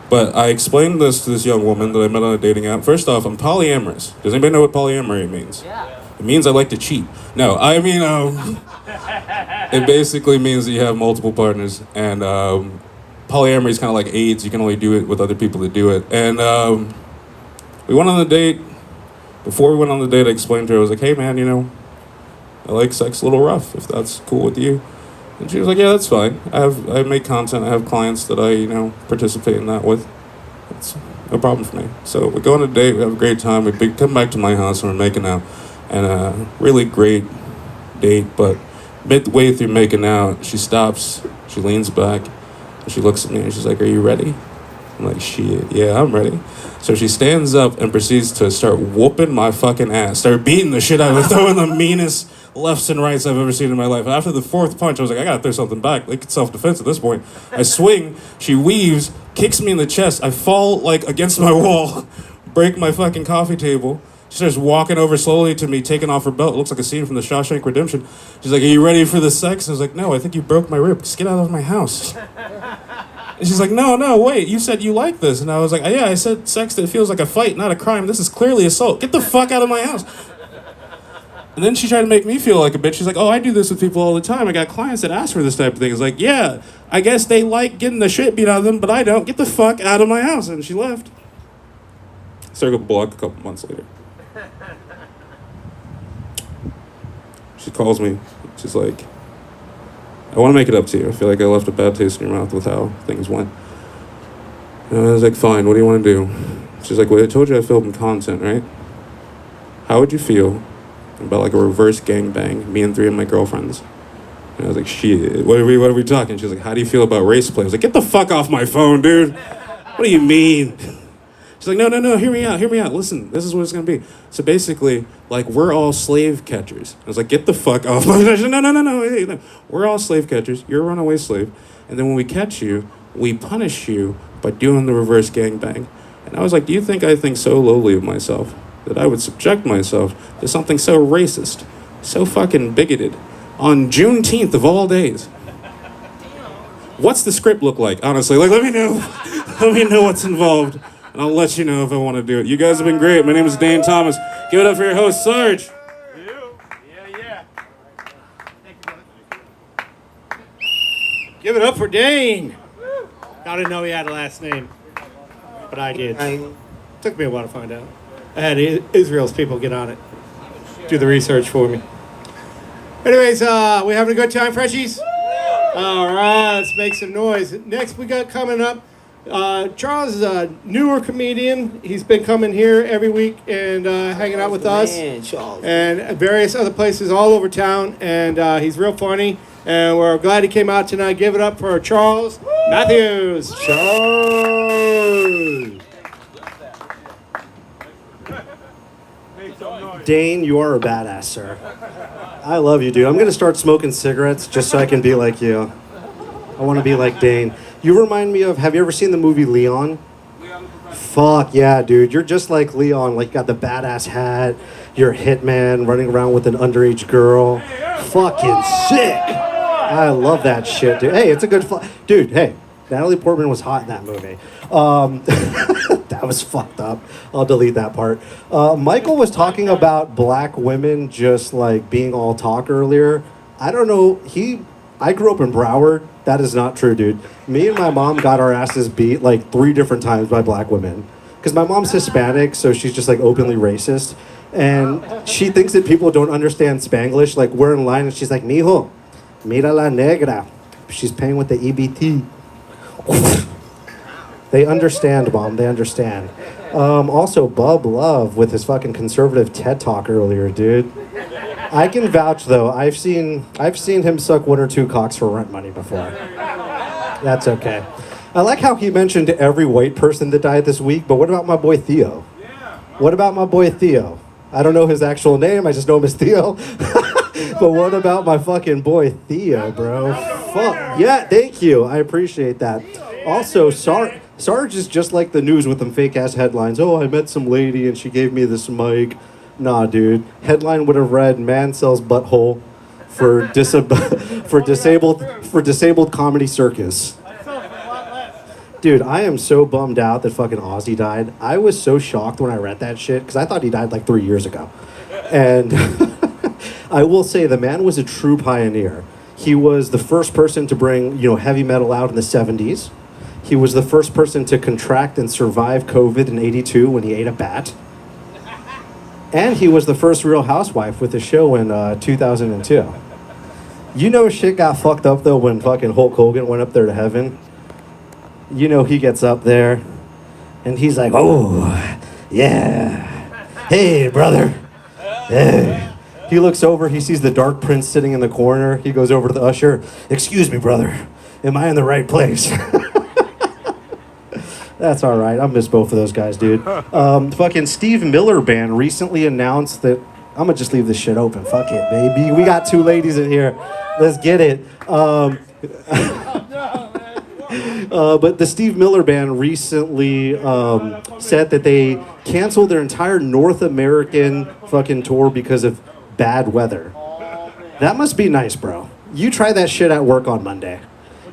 But I explained this to this young woman that I met on a dating app. First off, I'm polyamorous. Does anybody know what polyamory means? Yeah. It means I like to cheat. No, I mean, it basically means that you have multiple partners, and polyamory is kind of like AIDS. You can only do it with other people that do it. And we went on the date. Before we went on the date, I explained to her, I was like, hey man, I like sex a little rough, if that's cool with you. And she was like, yeah, that's fine. I make content, I have clients that I, participate in that with. It's no problem for me. So we go on a date, we have a great time, we come back to my house and we're making out. And a really great date, but midway through making out, she stops, she leans back, and she looks at me and she's like, are you ready? I'm like, shit, yeah, I'm ready. So she stands up and proceeds to start whooping my fucking ass, start beating the shit out of me, throwing the meanest lefts and rights I've ever seen in my life. After the fourth punch, I was like, I gotta throw something back. Like, it's self-defense at this point. I swing, she weaves, kicks me in the chest, I fall, against my wall, break my fucking coffee table. She starts walking over slowly to me, taking off her belt. It looks like a scene from the Shawshank Redemption. She's like, are you ready for the sex? And I was like, no, I think you broke my rib. Just get out of my house. And she's like, no, wait, you said you like this. And I was like, yeah, I said sex that feels like a fight, not a crime. This is clearly assault. Get the fuck out of my house. And then she tried to make me feel like a bitch. She's like, oh, I do this with people all the time. I got clients that ask for this type of thing. It's like, yeah, I guess they like getting the shit beat out of them, but I don't. Get the fuck out of my house. And she left. Circled the block a couple months later. She calls me. She's like, I want to make it up to you. I feel like I left a bad taste in your mouth with how things went. And I was like, fine, what do you want to do? She's like, well, I told you I filmed content, right? How would you feel about a reverse gangbang, me and 3 of my girlfriends? And I was like, shit, what are we talking? She's like, how do you feel about race play? I was like, get the fuck off my phone, dude. What do you mean? She's like, no, hear me out. Listen, this is what it's going to be. So basically, we're all slave catchers. I was like, get the fuck off my phone. No. We're all slave catchers. You're a runaway slave. And then when we catch you, we punish you by doing the reverse gangbang. And I was like, do you think I think so lowly of myself that I would subject myself to something so racist, so fucking bigoted, on Juneteenth of all days? What's the script look like, honestly? Let me know. Let me know what's involved. And I'll let you know if I want to do it. You guys have been great. My name is Dane Thomas. Give it up for your host, Sarge. Yeah. Give it up for Dane. I didn't know he had a last name, but I did. Took me a while to find out. I had Israel's people get on it, do the research for me. Anyways, we having a good time, Frenchies? All right, let's make some noise. Next, we got coming up. Charles is a newer comedian. He's been coming here every week and hanging out with us and various other places all over town. And he's real funny. And we're glad he came out tonight. Give it up for Charles Matthews. Charles. Dane, you are a badass, sir. I love you, dude. I'm going to start smoking cigarettes just so I can be like you. I want to be like Dane. You remind me of, have you ever seen the movie Leon? Fuck yeah, dude. You're just like Leon. You got the badass hat. You're a hitman running around with an underage girl. Fucking sick. I love that shit, dude. Hey, it's a good dude, hey, Natalie Portman was hot in that movie. That was fucked up. I'll delete that part. Michael was talking about black women just being all talk earlier. I don't know. I grew up in Broward. That is not true, dude. Me and my mom got our asses beat 3 different times by black women. Because my mom's Hispanic, so she's just openly racist. And she thinks that people don't understand Spanglish. We're in line and she's like, mijo, mira la negra. She's paying with the EBT. They understand, Mom. They understand. Also, Bub Love with his fucking conservative TED Talk earlier, dude. I can vouch though. I've seen him suck one or two cocks for rent money before. That's okay. I like how he mentioned every white person that died this week, but what about my boy Theo? What about my boy Theo? I don't know his actual name, I just know him as Theo. But what about my fucking boy Theo, bro? Fuck. Yeah, thank you. I appreciate that. Also, Sarge is just like the news with them fake ass headlines. Oh, I met some lady and she gave me this mic. Nah, dude. Headline would have read "Man sells butthole for disabled comedy circus." Dude, I am so bummed out that fucking Ozzy died. I was so shocked when I read that shit because I thought he died like 3 years ago. And I will say the man was a true pioneer. He was the first person to bring, heavy metal out in the 70s. He was the first person to contract and survive COVID in '82 when he ate a bat. And he was the first Real Housewife with the show in 2002. Shit got fucked up though when fucking Hulk Hogan went up there to heaven. He gets up there and he's like, "Oh, yeah. Hey, brother. Hey." He looks over, he sees the Dark Prince sitting in the corner. He goes over to the usher. "Excuse me, brother. Am I in the right place?" That's all right. I miss both of those guys, dude. Fucking Steve Miller Band recently announced that... I'm going to just leave this shit open. Fuck it, baby. We got 2 ladies in here. Let's get it. But the Steve Miller Band recently said that they canceled their entire North American fucking tour because of bad weather. That must be nice, bro. You try that shit at work on Monday.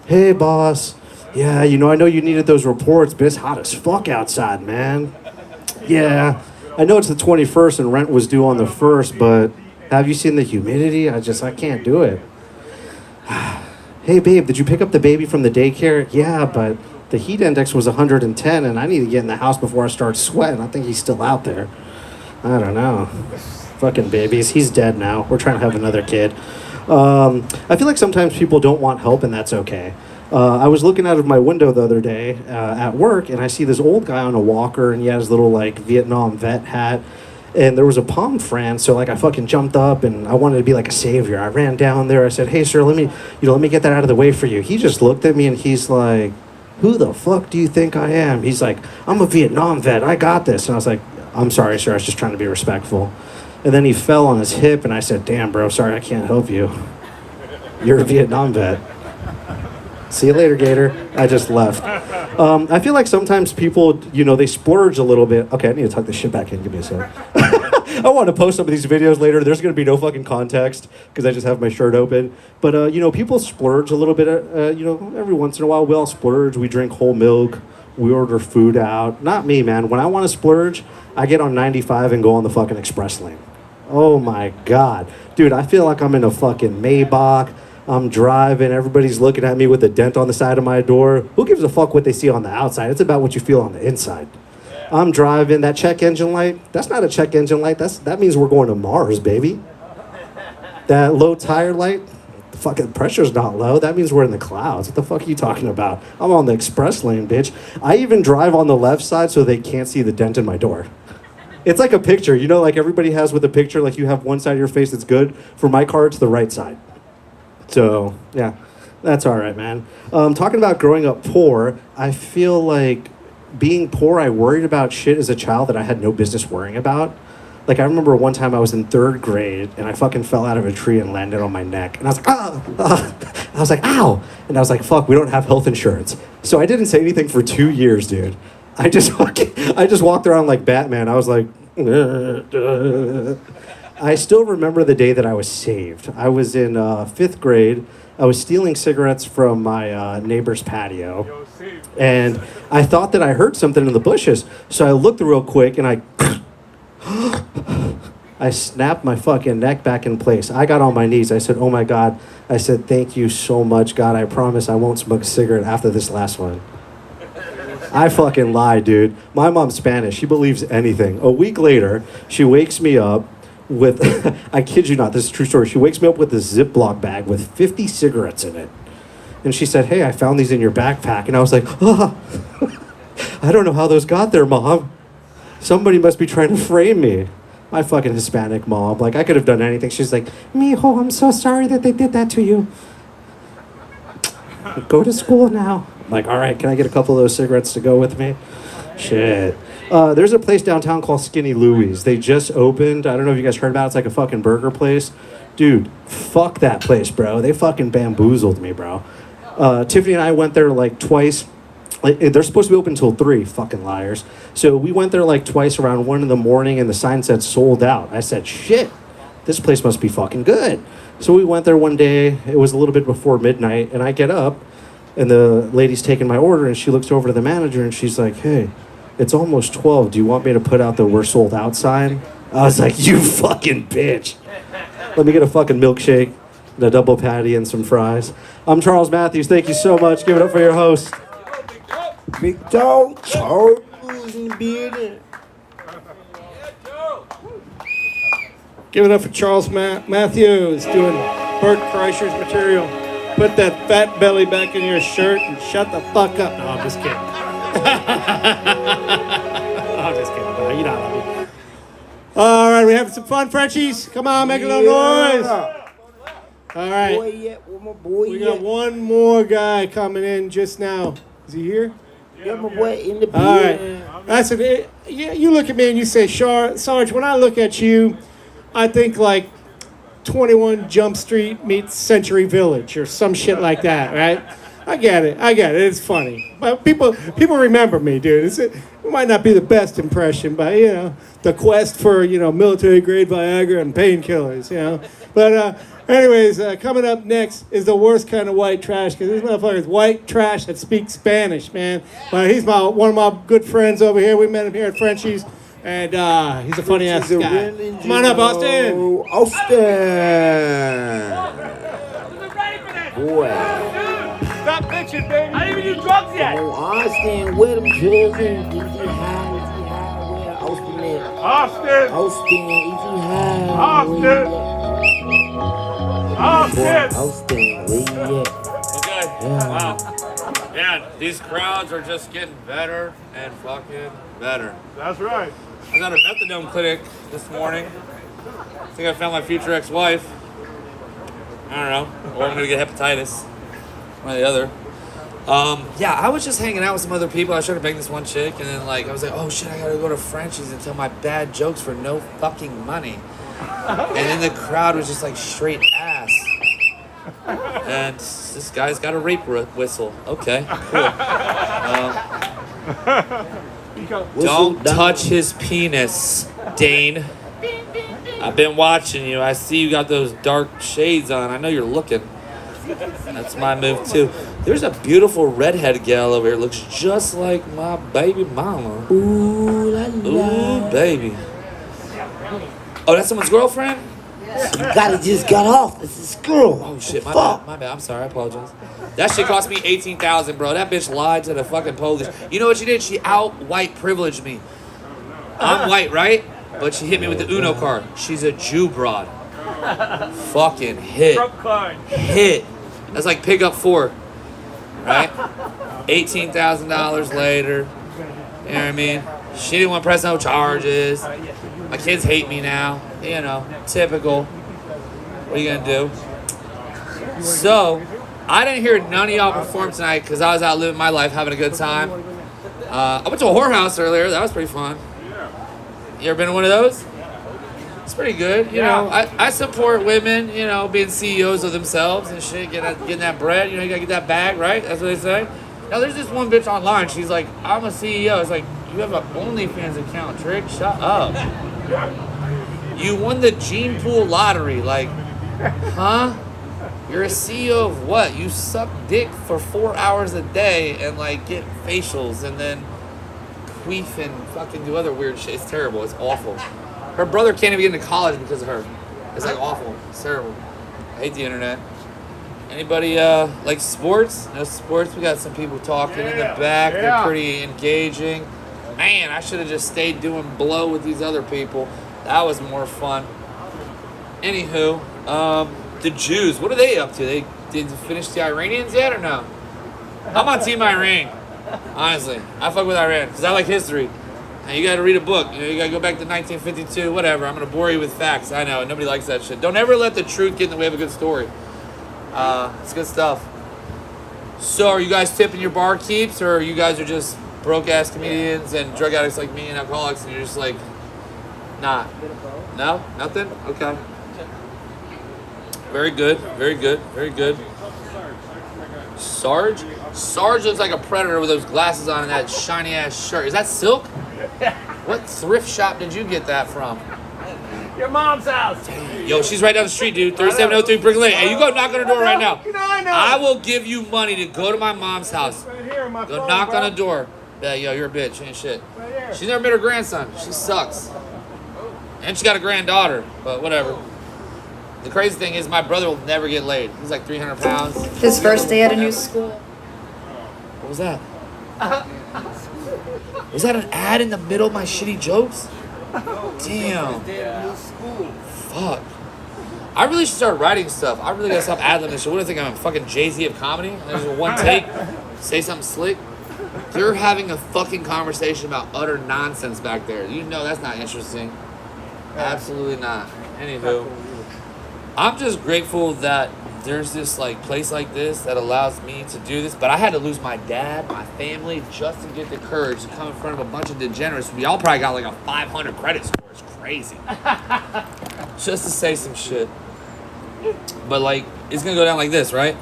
"Hey, boss. Yeah, I know you needed those reports, but it's hot as fuck outside, man. Yeah, I know it's the 21st and rent was due on the 1st, but have you seen the humidity? I can't do it. Hey, babe, did you pick up the baby from the daycare? Yeah, but the heat index was 110 and I need to get in the house before I start sweating. I think he's still out there. I don't know. Fucking babies. He's dead now. We're trying to have another kid. I feel like sometimes people don't want help and that's okay. I was looking out of my window the other day at work, and I see this old guy on a walker, and he has his little, Vietnam vet hat, and there was a palm fran, so, I fucking jumped up, and I wanted to be like a savior. I ran down there. I said, "Hey, sir, let me get that out of the way for you." He just looked at me, and he's like, "Who the fuck do you think I am?" He's like, "I'm a Vietnam vet. I got this." And I was like, "I'm sorry, sir. I was just trying to be respectful." And then he fell on his hip, and I said, "Damn, bro, sorry, I can't help you. You're a Vietnam vet. See you later, Gator." I just left. I feel like sometimes people, they splurge a little bit. Okay, I need to tuck this shit back in. Give me a sec. I want to post some of these videos later. There's going to be no fucking context because I just have my shirt open. But, people splurge a little bit. Every once in a while we all splurge. We drink whole milk. We order food out. Not me, man. When I want to splurge, I get on 95 and go on the fucking express lane. Oh, my God. Dude, I feel like I'm in a fucking Maybach. I'm driving, everybody's looking at me with a dent on the side of my door. Who gives a fuck what they see on the outside? It's about what you feel on the inside. I'm driving, that check engine light, that's not a check engine light. That means we're going to Mars, baby. That low tire light, the fucking pressure's not low. That means we're in the clouds. What the fuck are you talking about? I'm on the express lane, bitch. I even drive on the left side so they can't see the dent in my door. It's like a picture, like everybody has with a picture, like you have one side of your face that's good. For my car, it's the right side. So, yeah, that's all right, man. Talking about growing up poor, I feel like being poor, I worried about shit as a child that I had no business worrying about. I remember one time I was in 3rd grade, and I fucking fell out of a tree and landed on my neck. And I was like, I was like, ow! And I was like, fuck, we don't have health insurance. So I didn't say anything for 2 years, dude. I just walked around like Batman. I was like, I still remember the day that I was saved. I was in 5th grade. I was stealing cigarettes from my neighbor's patio. And I thought that I heard something in the bushes. So I looked real quick and I snapped my fucking neck back in place. I got on my knees. I said, "Oh my God." I said, "Thank you so much, God. I promise I won't smoke a cigarette after this last one." I fucking lied, dude. My mom's Spanish. She believes anything. A week later, she wakes me up with, I kid you not, this is a true story. She wakes me up with this Ziploc bag with 50 cigarettes in it. And she said, "Hey, I found these in your backpack." And I was like, "Oh, I don't know how those got there, Mom. Somebody must be trying to frame me." My fucking Hispanic mom. Like, I could have done anything. She's like, mijo, I'm so sorry that they did that to you. Go to school now. I'm like, all right, can I get a couple of those cigarettes to go with me? Shit. There's a place downtown called Skinny Louie's. They just opened. I don't know if you guys heard about it. It's like a fucking burger place. Dude, fuck that place, bro. They fucking bamboozled me, bro. Tiffany and I went there like twice. Like, they're supposed to be open until 3, fucking liars. So we went there like twice around 1 in the morning, and the sign said sold out. I said, shit, this place must be fucking good. So we went there one day. It was a little bit before midnight, and I get up, and the lady's taking my order, and she looks over to the manager, and she's like, hey, it's almost 12. Do you want me to put out the we're sold out sign? I was like, you fucking bitch. Let me get a fucking milkshake and a double patty and some fries. I'm Charles Matthews. Thank you so much. Give it up for your host. Big dog, Charles in the building. Give it up for Charles Matthews doing Bert Kreischer's material. Put that fat belly back in your shirt and shut the fuck up. No, I'm just kidding. I'm just kidding. No, you know I love you. All right, we having some fun, Frenchies. Come on, make a little noise. All right. Boy, yeah, where my boy We got one more guy coming in just now. Is he here? Yeah, my boy in the building. All right. That's it. Yeah, you look at me and you say, Sarge, when I look at you, I think like 21 Jump Street meets Century Village or some shit like that, right? I get it. It's funny. But people remember me, dude. It might not be the best impression, but, you know, the quest for, you know, military-grade Viagra and painkillers, you know. But anyways, coming up next is the worst kind of white trash, because this motherfucker is white trash that speaks Spanish, man. But he's one of my good friends over here. We met him here at Frenchies, and he's a funny-ass guy. Come on up, Austin. Boy. Stop bitching, baby. I didn't even do drugs yet. Oh, Austin, where them children? Is he high? Where Austin at? Austin. Austin, is he high? Austin. Austin. Austin, where you at? Okay. Yeah. Wow. Man, these crowds are just getting better and fucking better. That's right. I was at a methadone clinic this morning. I think I found my future ex-wife. I don't know. Or I'm gonna get hepatitis. One or the other. Yeah, I was just hanging out with some other people. I tried to bang this one chick, and then like I was like, oh shit, I gotta go to Frenchies and tell my bad jokes for no fucking money. And then the crowd was just like straight ass. And this guy's got a rape whistle. Okay, cool. Don't touch his penis, Dane. I've been watching you. I see you got those dark shades on. I know you're looking. That's my move too. There's a beautiful redhead gal over here. Looks just like my baby mama. Ooh, la la. Ooh, baby. Oh, that's someone's girlfriend? You just got off. This is girl. Oh shit, my bad. My bad. I'm sorry. I apologize. That shit cost me $18,000, bro. That bitch lied to the fucking police. You know what she did? She white privileged me. I'm white, right? But she hit me with the Uno card. She's a Jew broad. Fucking hit. Trump card. Hit. That's like pick up 4. Right? $18,000 later. You know what I mean? She didn't want to press no charges. My kids hate me now. You know, typical. What are you going to do? So, I didn't hear none of y'all perform tonight because I was out living my life, having a good time. I went to a whorehouse earlier. That was pretty fun. You ever been to one of those? It's pretty good. You know, I support women, you know, being CEOs of themselves and shit, getting that bread. You know, you gotta get that bag, right? That's what they say. Now, there's this one bitch online. She's like, I'm a CEO. It's like, you have an OnlyFans account, Trick. Shut up. You won the gene pool lottery. Like, huh? You're a CEO of what? You suck dick for 4 hours a day and, like, get facials and then queef and fucking do other weird shit. It's terrible. It's awful. Her brother can't even get into college because of her. It's like awful. It's terrible. I hate the internet. Anybody like sports? No sports? We got some people talking in the back. They're pretty engaging. Man, I should have just stayed doing blow with these other people. That was more fun. Anywho, the Jews, what are they up to? Did they finish the Iranians yet or no? I'm on Team Iran. Honestly, I fuck with Iran because I like history. And you gotta read a book. You gotta go back to 1952, whatever. I'm gonna bore you with facts. I know, nobody likes that shit. Don't ever let the truth get in the way of a good story. It's good stuff. So are you guys tipping your barkeeps, or you guys are just broke-ass comedians and drug addicts like me and alcoholics, and you're just like, nah. No? Nothing? Okay. Very good. Very good. Very good. Sarge? Sarge looks like a predator with those glasses on and that shiny ass shirt. Is that silk? What thrift shop did you get that from? Your mom's house. Yo, she's right down the street, dude. 3703 Brick Lane. Hey, you go knock on the door right now. I know. I will give you money to go to my mom's house. Right here on my Go phone, knock bro. on the door. Yeah, yo, you're a bitch. She ain't shit. Right here. She's never met her grandson. She sucks. And she got a granddaughter, but whatever. The crazy thing is my brother will never get laid. He's like 300 pounds. His first day at a new school. What was that? Was that an ad in the middle of my shitty jokes? Damn. Fuck. I really should start writing stuff. I really gotta stop ad-libbing this shit. What do you think I'm a fucking Jay-Z of comedy? There's a one take, say something slick. You're having a fucking conversation about utter nonsense back there. You know that's not interesting. Absolutely not. Anywho, I'm just grateful that there's this like place like this that allows me to do this. But I had to lose my dad, my family, just to get the courage to come in front of a bunch of degenerates. We all probably got like a 500 credit score. It's crazy. Just to say some shit. But like, it's gonna go down like this, right?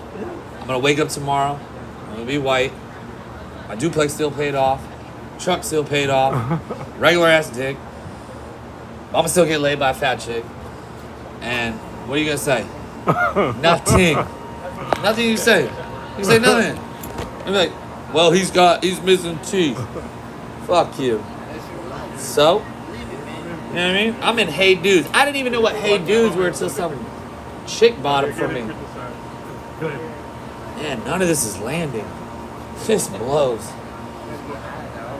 I'm gonna wake up tomorrow. I'm gonna be white. My duplex still paid off. Truck still paid off. Regular ass dick. I'm gonna still get laid by a fat chick. And what are you gonna say? Nothing. Nothing you say. You say nothing. I'm like, well, he's missing teeth. Fuck you. So, you know what I mean? I'm in Hey Dudes. I didn't even know what Hey Dudes were until some chick bought it for me. Man, none of this is landing. This blows.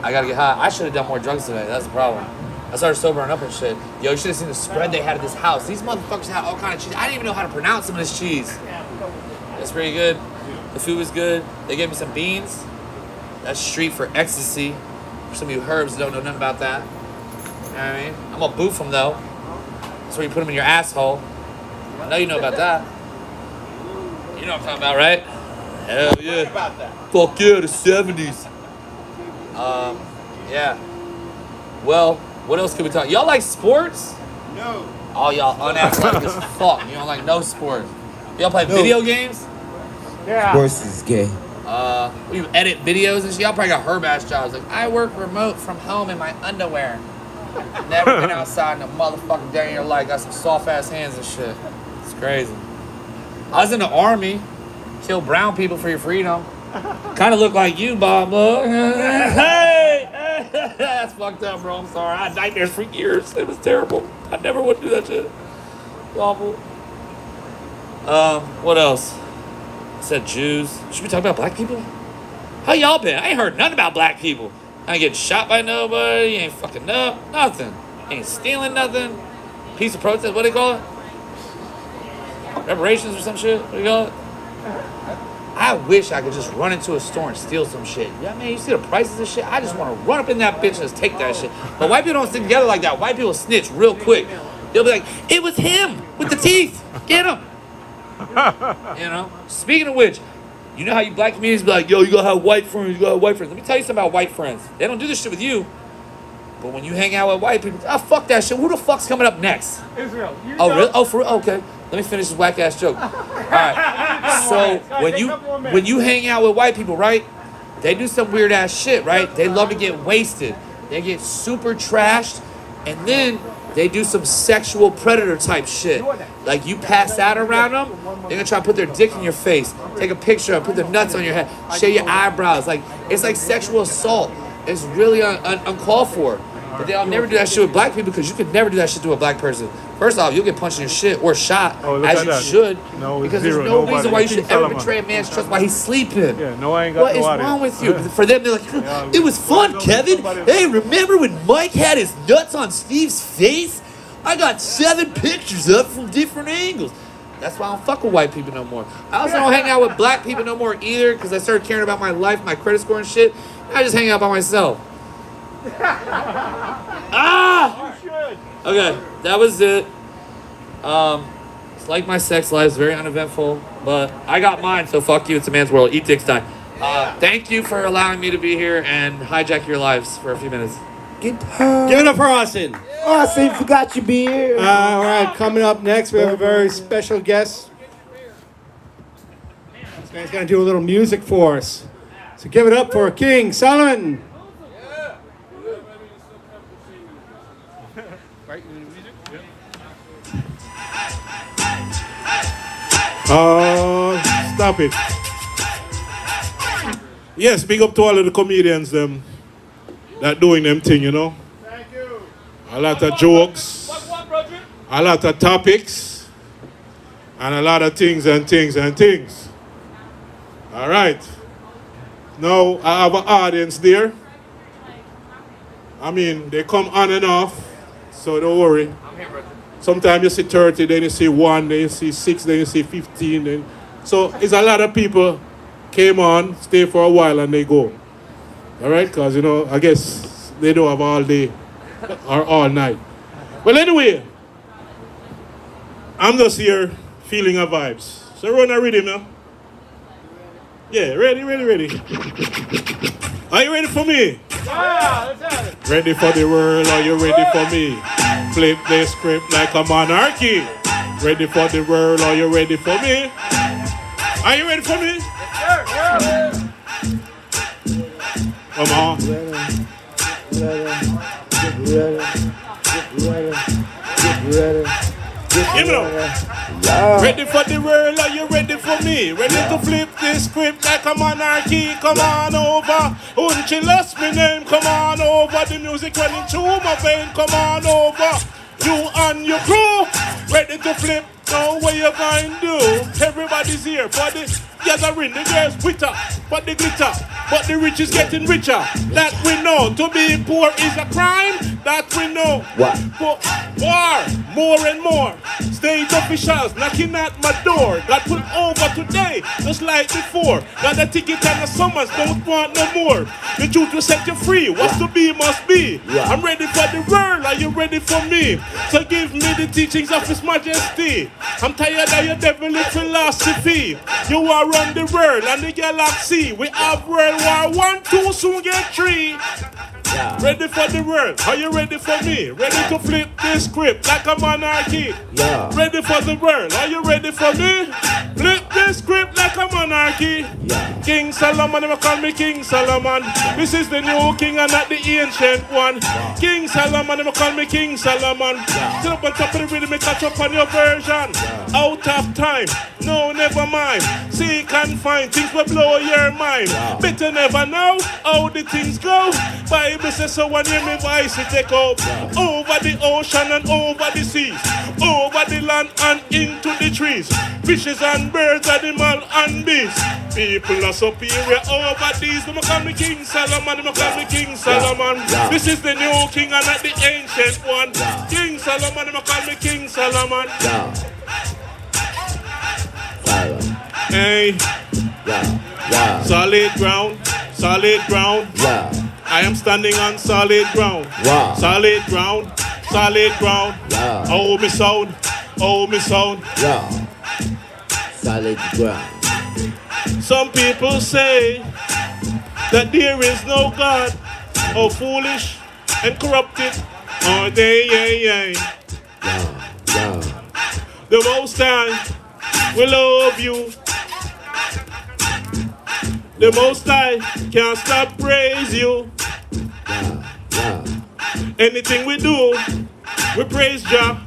I gotta get high. I should have done more drugs today. That's the problem. I started sobering up and shit. Yo, you should have seen the spread they had at this house. These motherfuckers had all kind of cheese. I didn't even know how to pronounce some of this cheese. It's pretty good. The food was good. They gave me some beans. That's street for ecstasy. For some of you herbs that don't know nothing about that. You know what I mean? I'm gonna boof them though. That's where you put them in your asshole. I know you know about that. You know what I'm talking about, right? Hell yeah. About that. Fuck yeah, the 70s. Yeah. Well, what else can we talk? Y'all like sports? No. Oh, y'all unathletic as fuck. You don't like no sport. Y'all play video games? Yeah. Sports is gay. You edit videos and shit. Y'all probably got herb ass jobs. Like, I work remote from home in my underwear. Never been outside in a motherfucking day in your life. Got some soft ass hands and shit. It's crazy. I was in the army. Kill brown people for your freedom. Kind of look like you, Bob. Look. Hey! That's fucked up, bro. I'm sorry. I had nightmares for years. It was terrible. I never would do that shit. It's awful. What else? I said Jews. Should we talk about black people? How y'all been? I ain't heard nothing about black people. I ain't getting shot by nobody. You ain't fucking up. Nothing. Ain't stealing nothing. Peace of protest. What do they call it? Reparations or some shit? What do you call it? I wish I could just run into a store and steal some shit. Yeah, man, you see the prices of shit? I just want to run up in that bitch and just take that shit. But white people don't stick together like that. White people snitch real quick. They'll be like, it was him with the teeth. Get him. You know? Speaking of which, you know how you black communities be like, yo, you gotta have white friends, you gotta have white friends. Let me tell you something about white friends. They don't do this shit with you. But when you hang out with white people, fuck that shit. Who the fuck's coming up next? Israel. Oh, really? Oh, for real? Okay. Let me finish this whack ass joke. All right. So when you hang out with white people, right? They do some weird ass shit, right? They love to get wasted. They get super trashed, and then they do some sexual predator type shit. Like you pass out around them, they're gonna try to put their dick in your face, take a picture, and put their nuts on your head, shave your eyebrows. Like it's like sexual assault. It's really uncalled for. But they'll never do that shit with black people because you could never do that shit to a black person. First off, you'll get punched in your shit or shot, as you should. No, because zero. there's no Nobody. reason why you should ever Solomon. betray a man's trust while he's sleeping. Yeah, no, I ain't got What no is audio. wrong with you? For them, they're like, it was fun, Kevin. Hey, remember when Mike had his nuts on Steve's face? I got 7 pictures up from different angles. That's why I don't fuck with white people no more. I also don't hang out with black people no more either because I started caring about my life, my credit score and shit. I just hang out by myself. Ah! Okay, that was it. It's like my sex life is very uneventful, but I got mine, so fuck you. It's a man's world. Eat dicks, die. Thank you for allowing me to be here and hijack your lives for a few minutes. Give it up for Austin. Austin, forgot your beer. All right, coming up next, we have a very special guest. This man's going to do a little music for us. So give it up for King Solomon. Stop it. Yes, big up to all of the comedians them that doing them thing, you know. Thank you. A lot of jokes, a lot of topics, and a lot of things and things and things. All right. Now I have an audience there. I mean, they come on and off, so don't worry. Sometimes you see 30, then you see 1, then you see 6, then you see 15. Then... So it's a lot of people came on, stay for a while, and they go. All right? Because, you know, I guess they don't have all day or all night. Well, anyway, I'm just here feeling a vibes. So run a rhythm now. Yeah, ready. Are you ready for me? Yeah, let's have it. Ready for the world, are you ready for me? Flip the script like a monarchy. Ready for the world, are you ready for me? Are you ready for me? Come on. Give it up. Ready for the world, are you ready for me? Ready to flip this script like a monarchy? Come on over. Unchill me name, come on over. The music running through my vein, come on over. You and your crew, ready to flip. Now what you going to do? Everybody's here for the gathering, the girls witter, but the glitter, but the rich is getting richer. That we know. To be poor is a crime. That we know. What? But more and more. State officials knocking at my door. Got put over today, just like before. Got a ticket and a summons, don't want no more. The truth will set you free. What's to be must be. I'm ready for the world. Are you ready for me? So give me the teachings of His Majesty. I'm tired of your devilish philosophy. You are run the world and the galaxy. We have World War I, 2, soon get 3. Yeah. Ready for the world? Are you ready for me? Ready to flip this script like a monarchy? Yeah. Ready for the world? Are you ready for me? Flip this script like a monarchy. Yeah. King Solomon, they call me King Solomon. This is the new king and not the ancient one. Wow. King Solomon, they call me King Solomon. Yeah. Still up on top of the rhythm, me catch up on your version. Yeah. Out of time, no, never mind. Seek and find things will blow your mind. Wow. Better never know how the things go. Bible says so when you hear me voice it take up. Over the ocean and over the seas, over the land and into the trees. Fishes and birds, animal and beasts. People are superior over these. They call me King Solomon, they call me King Solomon. This is the new king and not the ancient one. King Solomon, they call me King Solomon. Hey, solid ground, solid ground. I am standing on solid ground. Wow. Solid ground, solid ground. Yeah. Oh, me sound, oh, me sound. Yeah. Solid ground. Some people say that there is no God. Oh, foolish and corrupted are they, The Most High will love you. The Most High can't stop praise you. Anything we do, we praise Jah.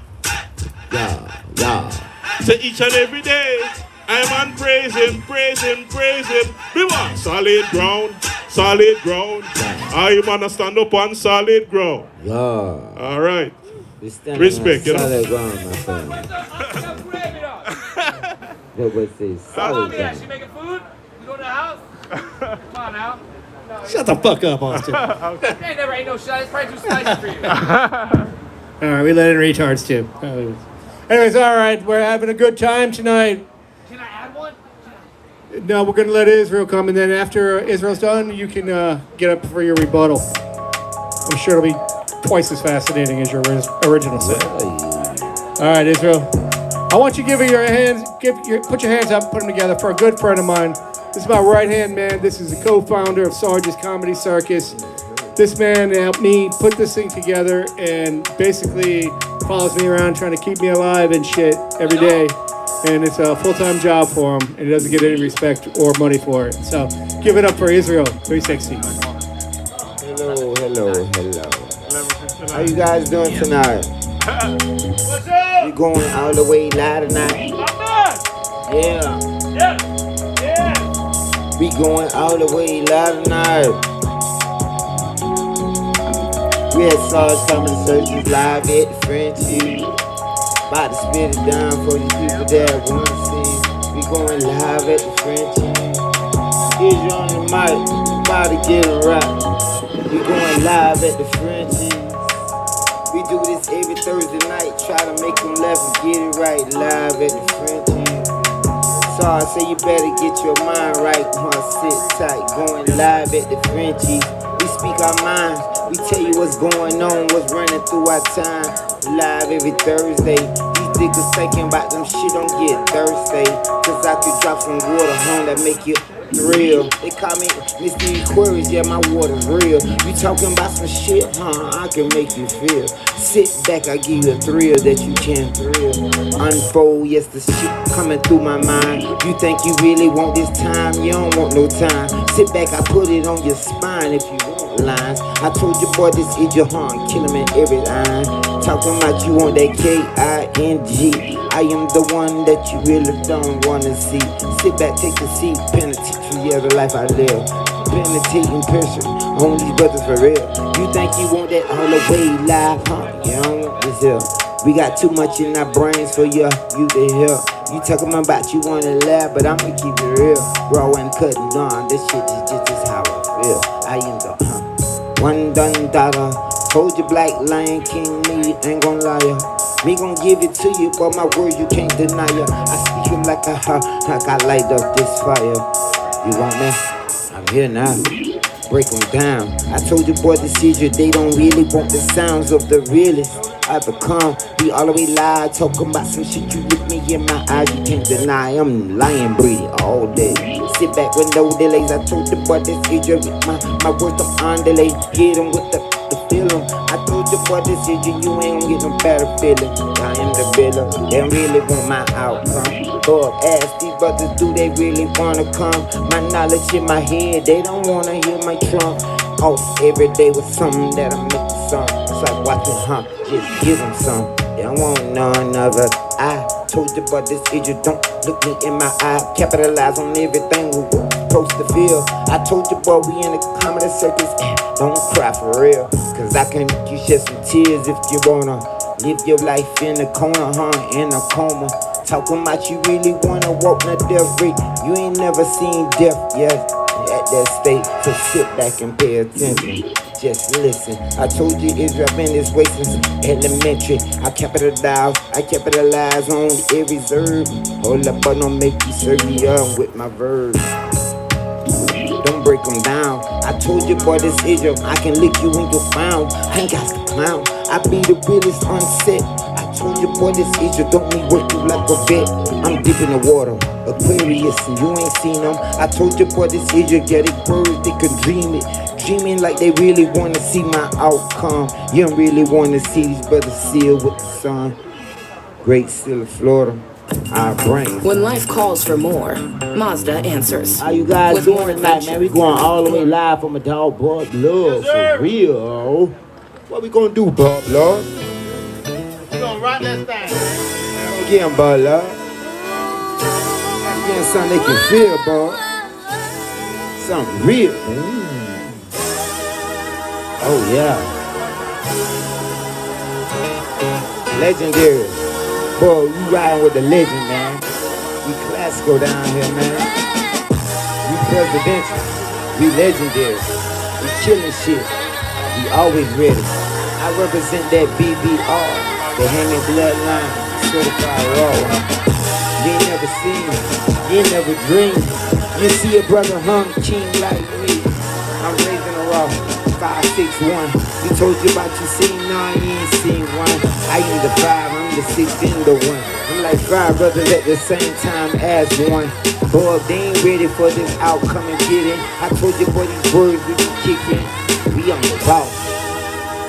So each and every day, I'm on praise Him, praise Him, praise Him. We want solid ground, solid ground. I'm gonna stand up on solid ground. All right. Respect, you know. Solid ground, my friend. That would say solid ground. She making food? You go to the house? Come on now. Shut the fuck up, Austin. Ain't never ate no shot. It's probably too spicy for you. All right, we let in retards too. Anyways, all right, we're having a good time tonight. Can I add one? No, we're going to let Israel come, and then after Israel's done, you can get up for your rebuttal. I'm sure it'll be twice as fascinating as your original set. All right, Israel. I want you to put your hands up, put them together for a good friend of mine. This is my right-hand man. This is the co-founder of Sarge's Comedy Circus. This man helped me put this thing together and basically follows me around trying to keep me alive and shit every day. And it's a full-time job for him, and he doesn't get any respect or money for it. So give it up for Israel 360. Hello. How you guys doing tonight? We going all the way live tonight. Yeah. We going all the way live tonight. We had Sarge Comedy Circus live at the Frenchies. About to spit it down for these people that want to see. We going live at the Frenchies. Here's you on the mic, about to get it right. We going live at the Frenchies. We do this every Thursday night, try to make them laugh and get it right. Live at the Frenchies. So I say you better get your mind right, sit tight. Going live at the Frenchies. We speak our minds, we tell you what's going on, what's running through our time. Live every Thursday. These niggas thinking about them shit, don't get thirsty. Cause I could drop some water home that make you thrill. They call me Mr. Aquarius, yeah, my water's real. You talking about some shit, I can make you feel. Sit back, I give you a thrill that you can't thrill. Unfold, yes, the shit coming through my mind. You think you really want this time, you don't want no time. Sit back, I put it on your spine if you want lines. I told you, boy, this is your harm, kill him in every line. Talking about you want that K-I-N-G. I am the one that you really don't wanna see. Sit back, take a seat, penitentiary of the life I live. Penitating person on these brothers for real. You think you want that all the way live, You don't want this here. We got too much in our brains for you to hear. You talking about you wanna laugh, but I'ma keep it real. Raw and cutting on, this shit is just how I feel. I am the one done daughter. Hold your black lion king, me ain't gon' lie ya. Me gon' give it to you, but my words you can't deny ya. I speak him like I light up this fire. You want me? I'm here now. Break them down. I told you, boy, the seizure, they don't really want the sounds of the realest. I become, we all the way live, talking about some shit. You look me in my eyes, you can't deny. I'm lying, breathing all day. Sit back with no delays. I told you, boy, this seizure, my words are on delay. Hit them with the feeling. I told you, boy, this seizure, you ain't gonna get no better feeling. I am the villain, they really want my outcome. Lord, ask these brothers, do they really wanna come? My knowledge in my head, they don't wanna hear my trump. Off every day with something that'll make the song. It's like watching, just give them some. They don't want none of it. I told you, but this idiot don't look me in my eye. Capitalize on everything we were supposed to feel. I told you, boy, we in the comedy circus. Don't cry for real, cause I can make you shed some tears if you wanna live your life in the corner, in a coma. Talking about you really wanna walk the death rate. You ain't never seen death yet at that state. So sit back and pay attention. Just listen. I told you Israel been this way since elementary. I capitalize on every verb. Hold up, but don't make you serve me up with my verbs. Don't break them down. I told you, boy, this Israel, I can lick you when you're found. I ain't got to clown. I be the realest on set. I told you, boy, this Israel don't need work you like a vet. I'm deep in the water, Aquarius, and you ain't seen them. I told you, boy, this Israel get it birds, they can dream it. Dreaming like they really wanna see my outcome. You don't really wanna see these brothers seal with the sun. Great Seal of Florida. Our brain. When life calls for more, Mazda answers. How you guys with doing more tonight, adventure. man? We going all the way live from a dog, Bob Love, for real. What we gonna do, Bob Love? We gonna run this thing. Get him, Bob Love. Getting something they can feel, boy. Something real. Oh, yeah. Legendary. Boy, you riding with the legend, man. We classical down here, man. We presidential. We legendary. We killing shit. We always ready. I represent that BBR, the hanging bloodline, certified raw. You ain't never seen it. You ain't never dreamed. You see a brother hung king like me. I'm raising a raw. 5'6" one. We told you about your scene, nah, you ain't seen one. I am the 5, I'm the 6 and the 1. I'm like 5 brothers at the same time as one. Boy, they ain't ready for this outcome and get it. I told you, boy, these words we be kicking. We on the ball.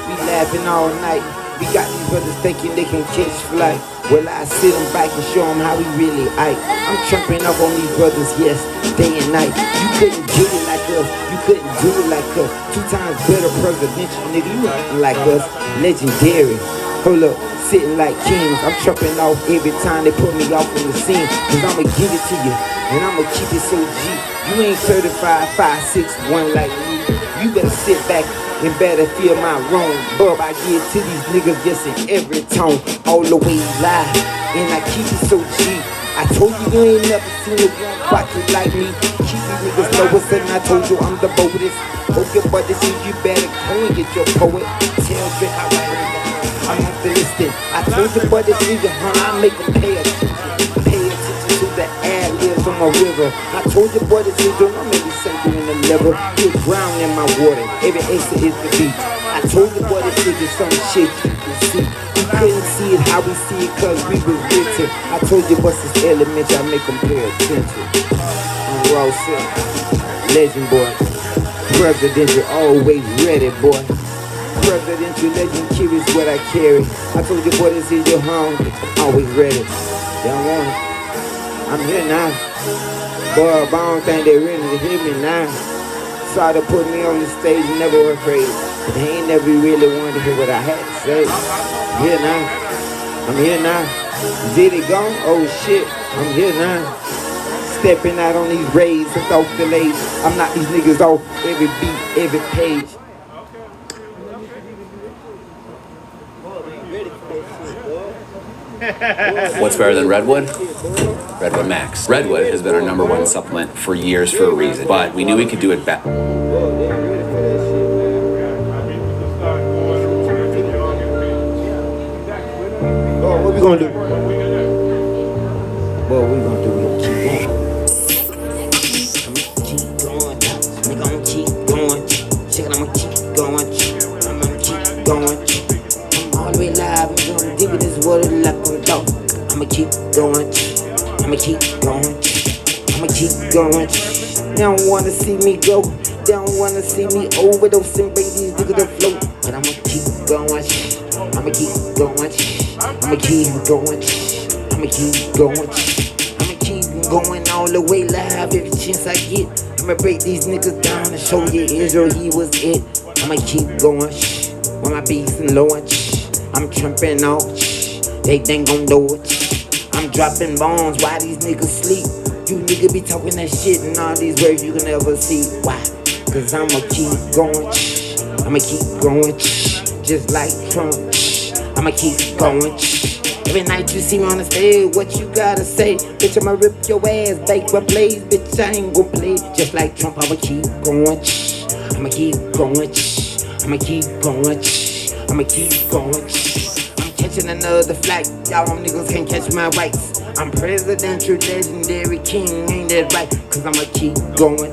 We laughing all night. We got these brothers thinking they can catch flight. Well, I sit them back and show them how we really act. I'm tramping up on these brothers, yes, day and night. You couldn't get it like us. You couldn't do it like us. 2 times better presidential, nigga. You ain't like us. Legendary. Hold up, sitting like kings. I'm trapping off every time they put me off in the scene. Cause I'ma give it to you, and I'ma keep it so G. You ain't 35, 5, 6, 1 like me. You better sit back and better feel my wrong. Bub, I give to these niggas just in every tone. All the way live, and I keep it so G. I told you ain't never seen a one quite like me. Keep these niggas lower, and I told you I'm the boldest. Hope your buddy see you better go and get your poet. Tell Drake I write it down. I'm off the listing. I told you, but this nigga, I make him pay attention. Pay attention to the ad-libs on my river. I told you, boy, this nigga, I'm maybe sinking in the liver. You're drowning in my water. Every ace is the beach. I told you, boy, this nigga, some shit you can see. You couldn't see it how we see it, cause we was written. I told you, what's this element, I make them pay attention. I'm raw set. Legend, boy. Presidential, always ready, boy. Presidential legend, curious what I carry. I told you, boy, this is your home. I'm always ready. Y'all want it? I'm here now. Boy, I don't think they're ready to hear me now. Sorry to put me on the stage, never afraid. But they ain't never really wanted to hear what I had to say. I'm here now. I'm here now. Did it gone? Oh shit, I'm here now. Stepping out on these raids, it's off the lays. I'm not these niggas off every beat, every page. What's better than Redwood? Redwood Max. Redwood has been our ¡1 supplement for years for a reason, but we knew we could do it better. Oh, what we gonna do? What we gonna do? We gonna keep going. I'ma keep going. I'ma keep going. I'm all the way live. I'm gonna deep in this water like I'm dog. I'ma keep going. I'ma keep going. I'ma keep going. They don't wanna see me go. They don't wanna see me overdose and bring these niggas to float. But I'ma keep going. I'ma keep going. I'ma keep going. I'ma keep going. I'ma keep going all the way live every chance I get. I'ma break these niggas down and show you Israel, he was it. I'ma keep going, with my beats and low, I'm tramping out, they ain't gon' know it. I'm dropping bombs while these niggas sleep. You niggas be talking that shit and all these words you can never see. Why? Cause I'ma keep going, I'ma keep going, just like Trump. I'ma keep going. Every night you see me on the stage, what you gotta say? Bitch, I'ma rip your ass, bake my plays. Bitch, I ain't gon' play. Just like Trump, I'ma keep going. I'ma keep going. I'ma keep going. I'ma keep going. I'm catching another flight. Y'all niggas can't catch my rights. I'm presidential, legendary king, ain't that right? Cause I'ma keep going.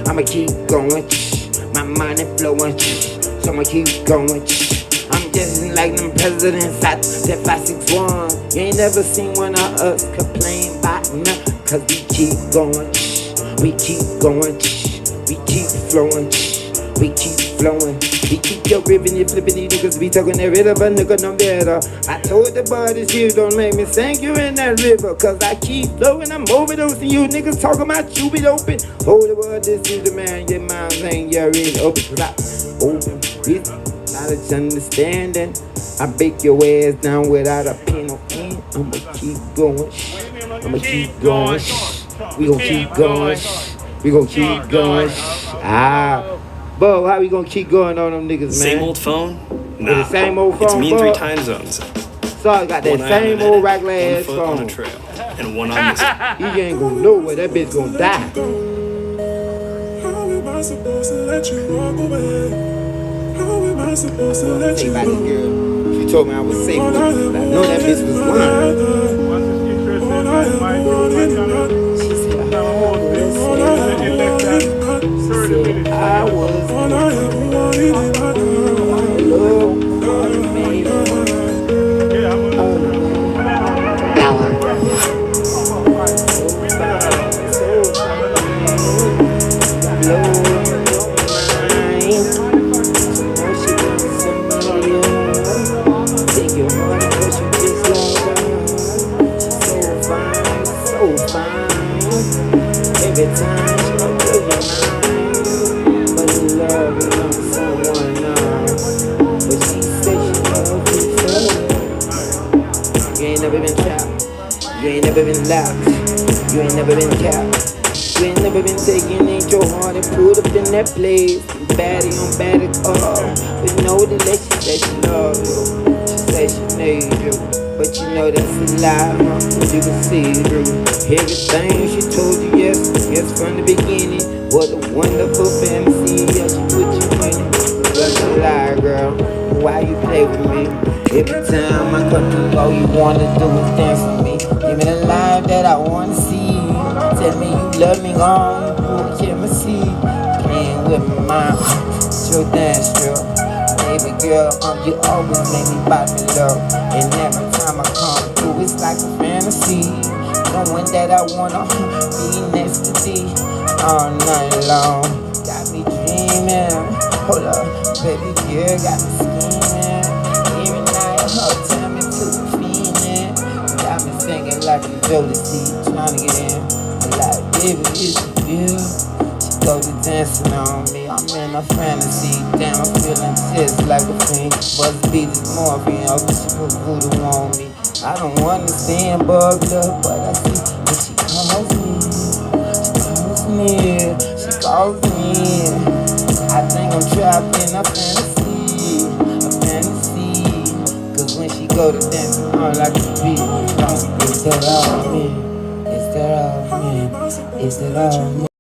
I'ma keep going. My money flowing. So I'ma keep going. I'm just like them presidents out that 561. You ain't never seen one of us complain about nothing. Cause we keep going, we keep going, we keep flowing, we keep flowing. We keep your ribbon and flipping these niggas be talking that rid of a nigga no better. I told the buddies you don't make me sink you in that river. Cause I keep flowing, I'm overdosing you niggas talking about you be open. Hold the word, this is the man, your mind saying you're in open. Cause I open with knowledge, understanding. I break your ass down without a pen or pen. I'ma keep going. I'ma keep going. We gon' keep going. We gon' keep going. Bo, how we gonna keep going on them niggas, man? Same old phone? Nah. With the same old phone, it's me in Bo? 3 time zones. So I got that same old regular ass phone. 1 foot on a trail and 1 on the You ain't gonna know where that bitch gonna die. How am I supposed to let you walk away? How am I supposed to let you go? Girl, she told me I was safe, but I know that bitch was lying. She said I was. She said I was. lie. You ain't never been capped. You ain't never been taken, ain't your heart and put up in that place. Baddie on baddie, but know that she said she love you. She said she need you, but you know that's a lie, huh? You can see through everything she told you, yes from the beginning. What a wonderful fantasy, yeah, she put you in it. That's a lie, girl. Why you play with me? Every time I come through, all you wanna do is dance with me. Give me the life that I wanna see. Tell me you love me on, you can't see. Playing with my mind, it's your dance, girl. Baby girl, you always make me popular. And every time I come through, it's like a fantasy. Knowing that I wanna be next to thee all night long. Got me dreaming, hold up, baby girl, got me scheming. Every night, her tell me to be feeling. Got me singing like a Jodeci, trying to get in. Like, baby, it's real. She go to dancing on me. I'm in a fantasy. Damn, I'm feeling just like a fiend. Must be this morphine. I wish she put voodoo on me. I don't understand bugged up, but I see when she calls me. She calls me. I think I'm trapped in a fantasy. Cause when she go to dancing, all I can be is that all me? Is that all me? Is that all me?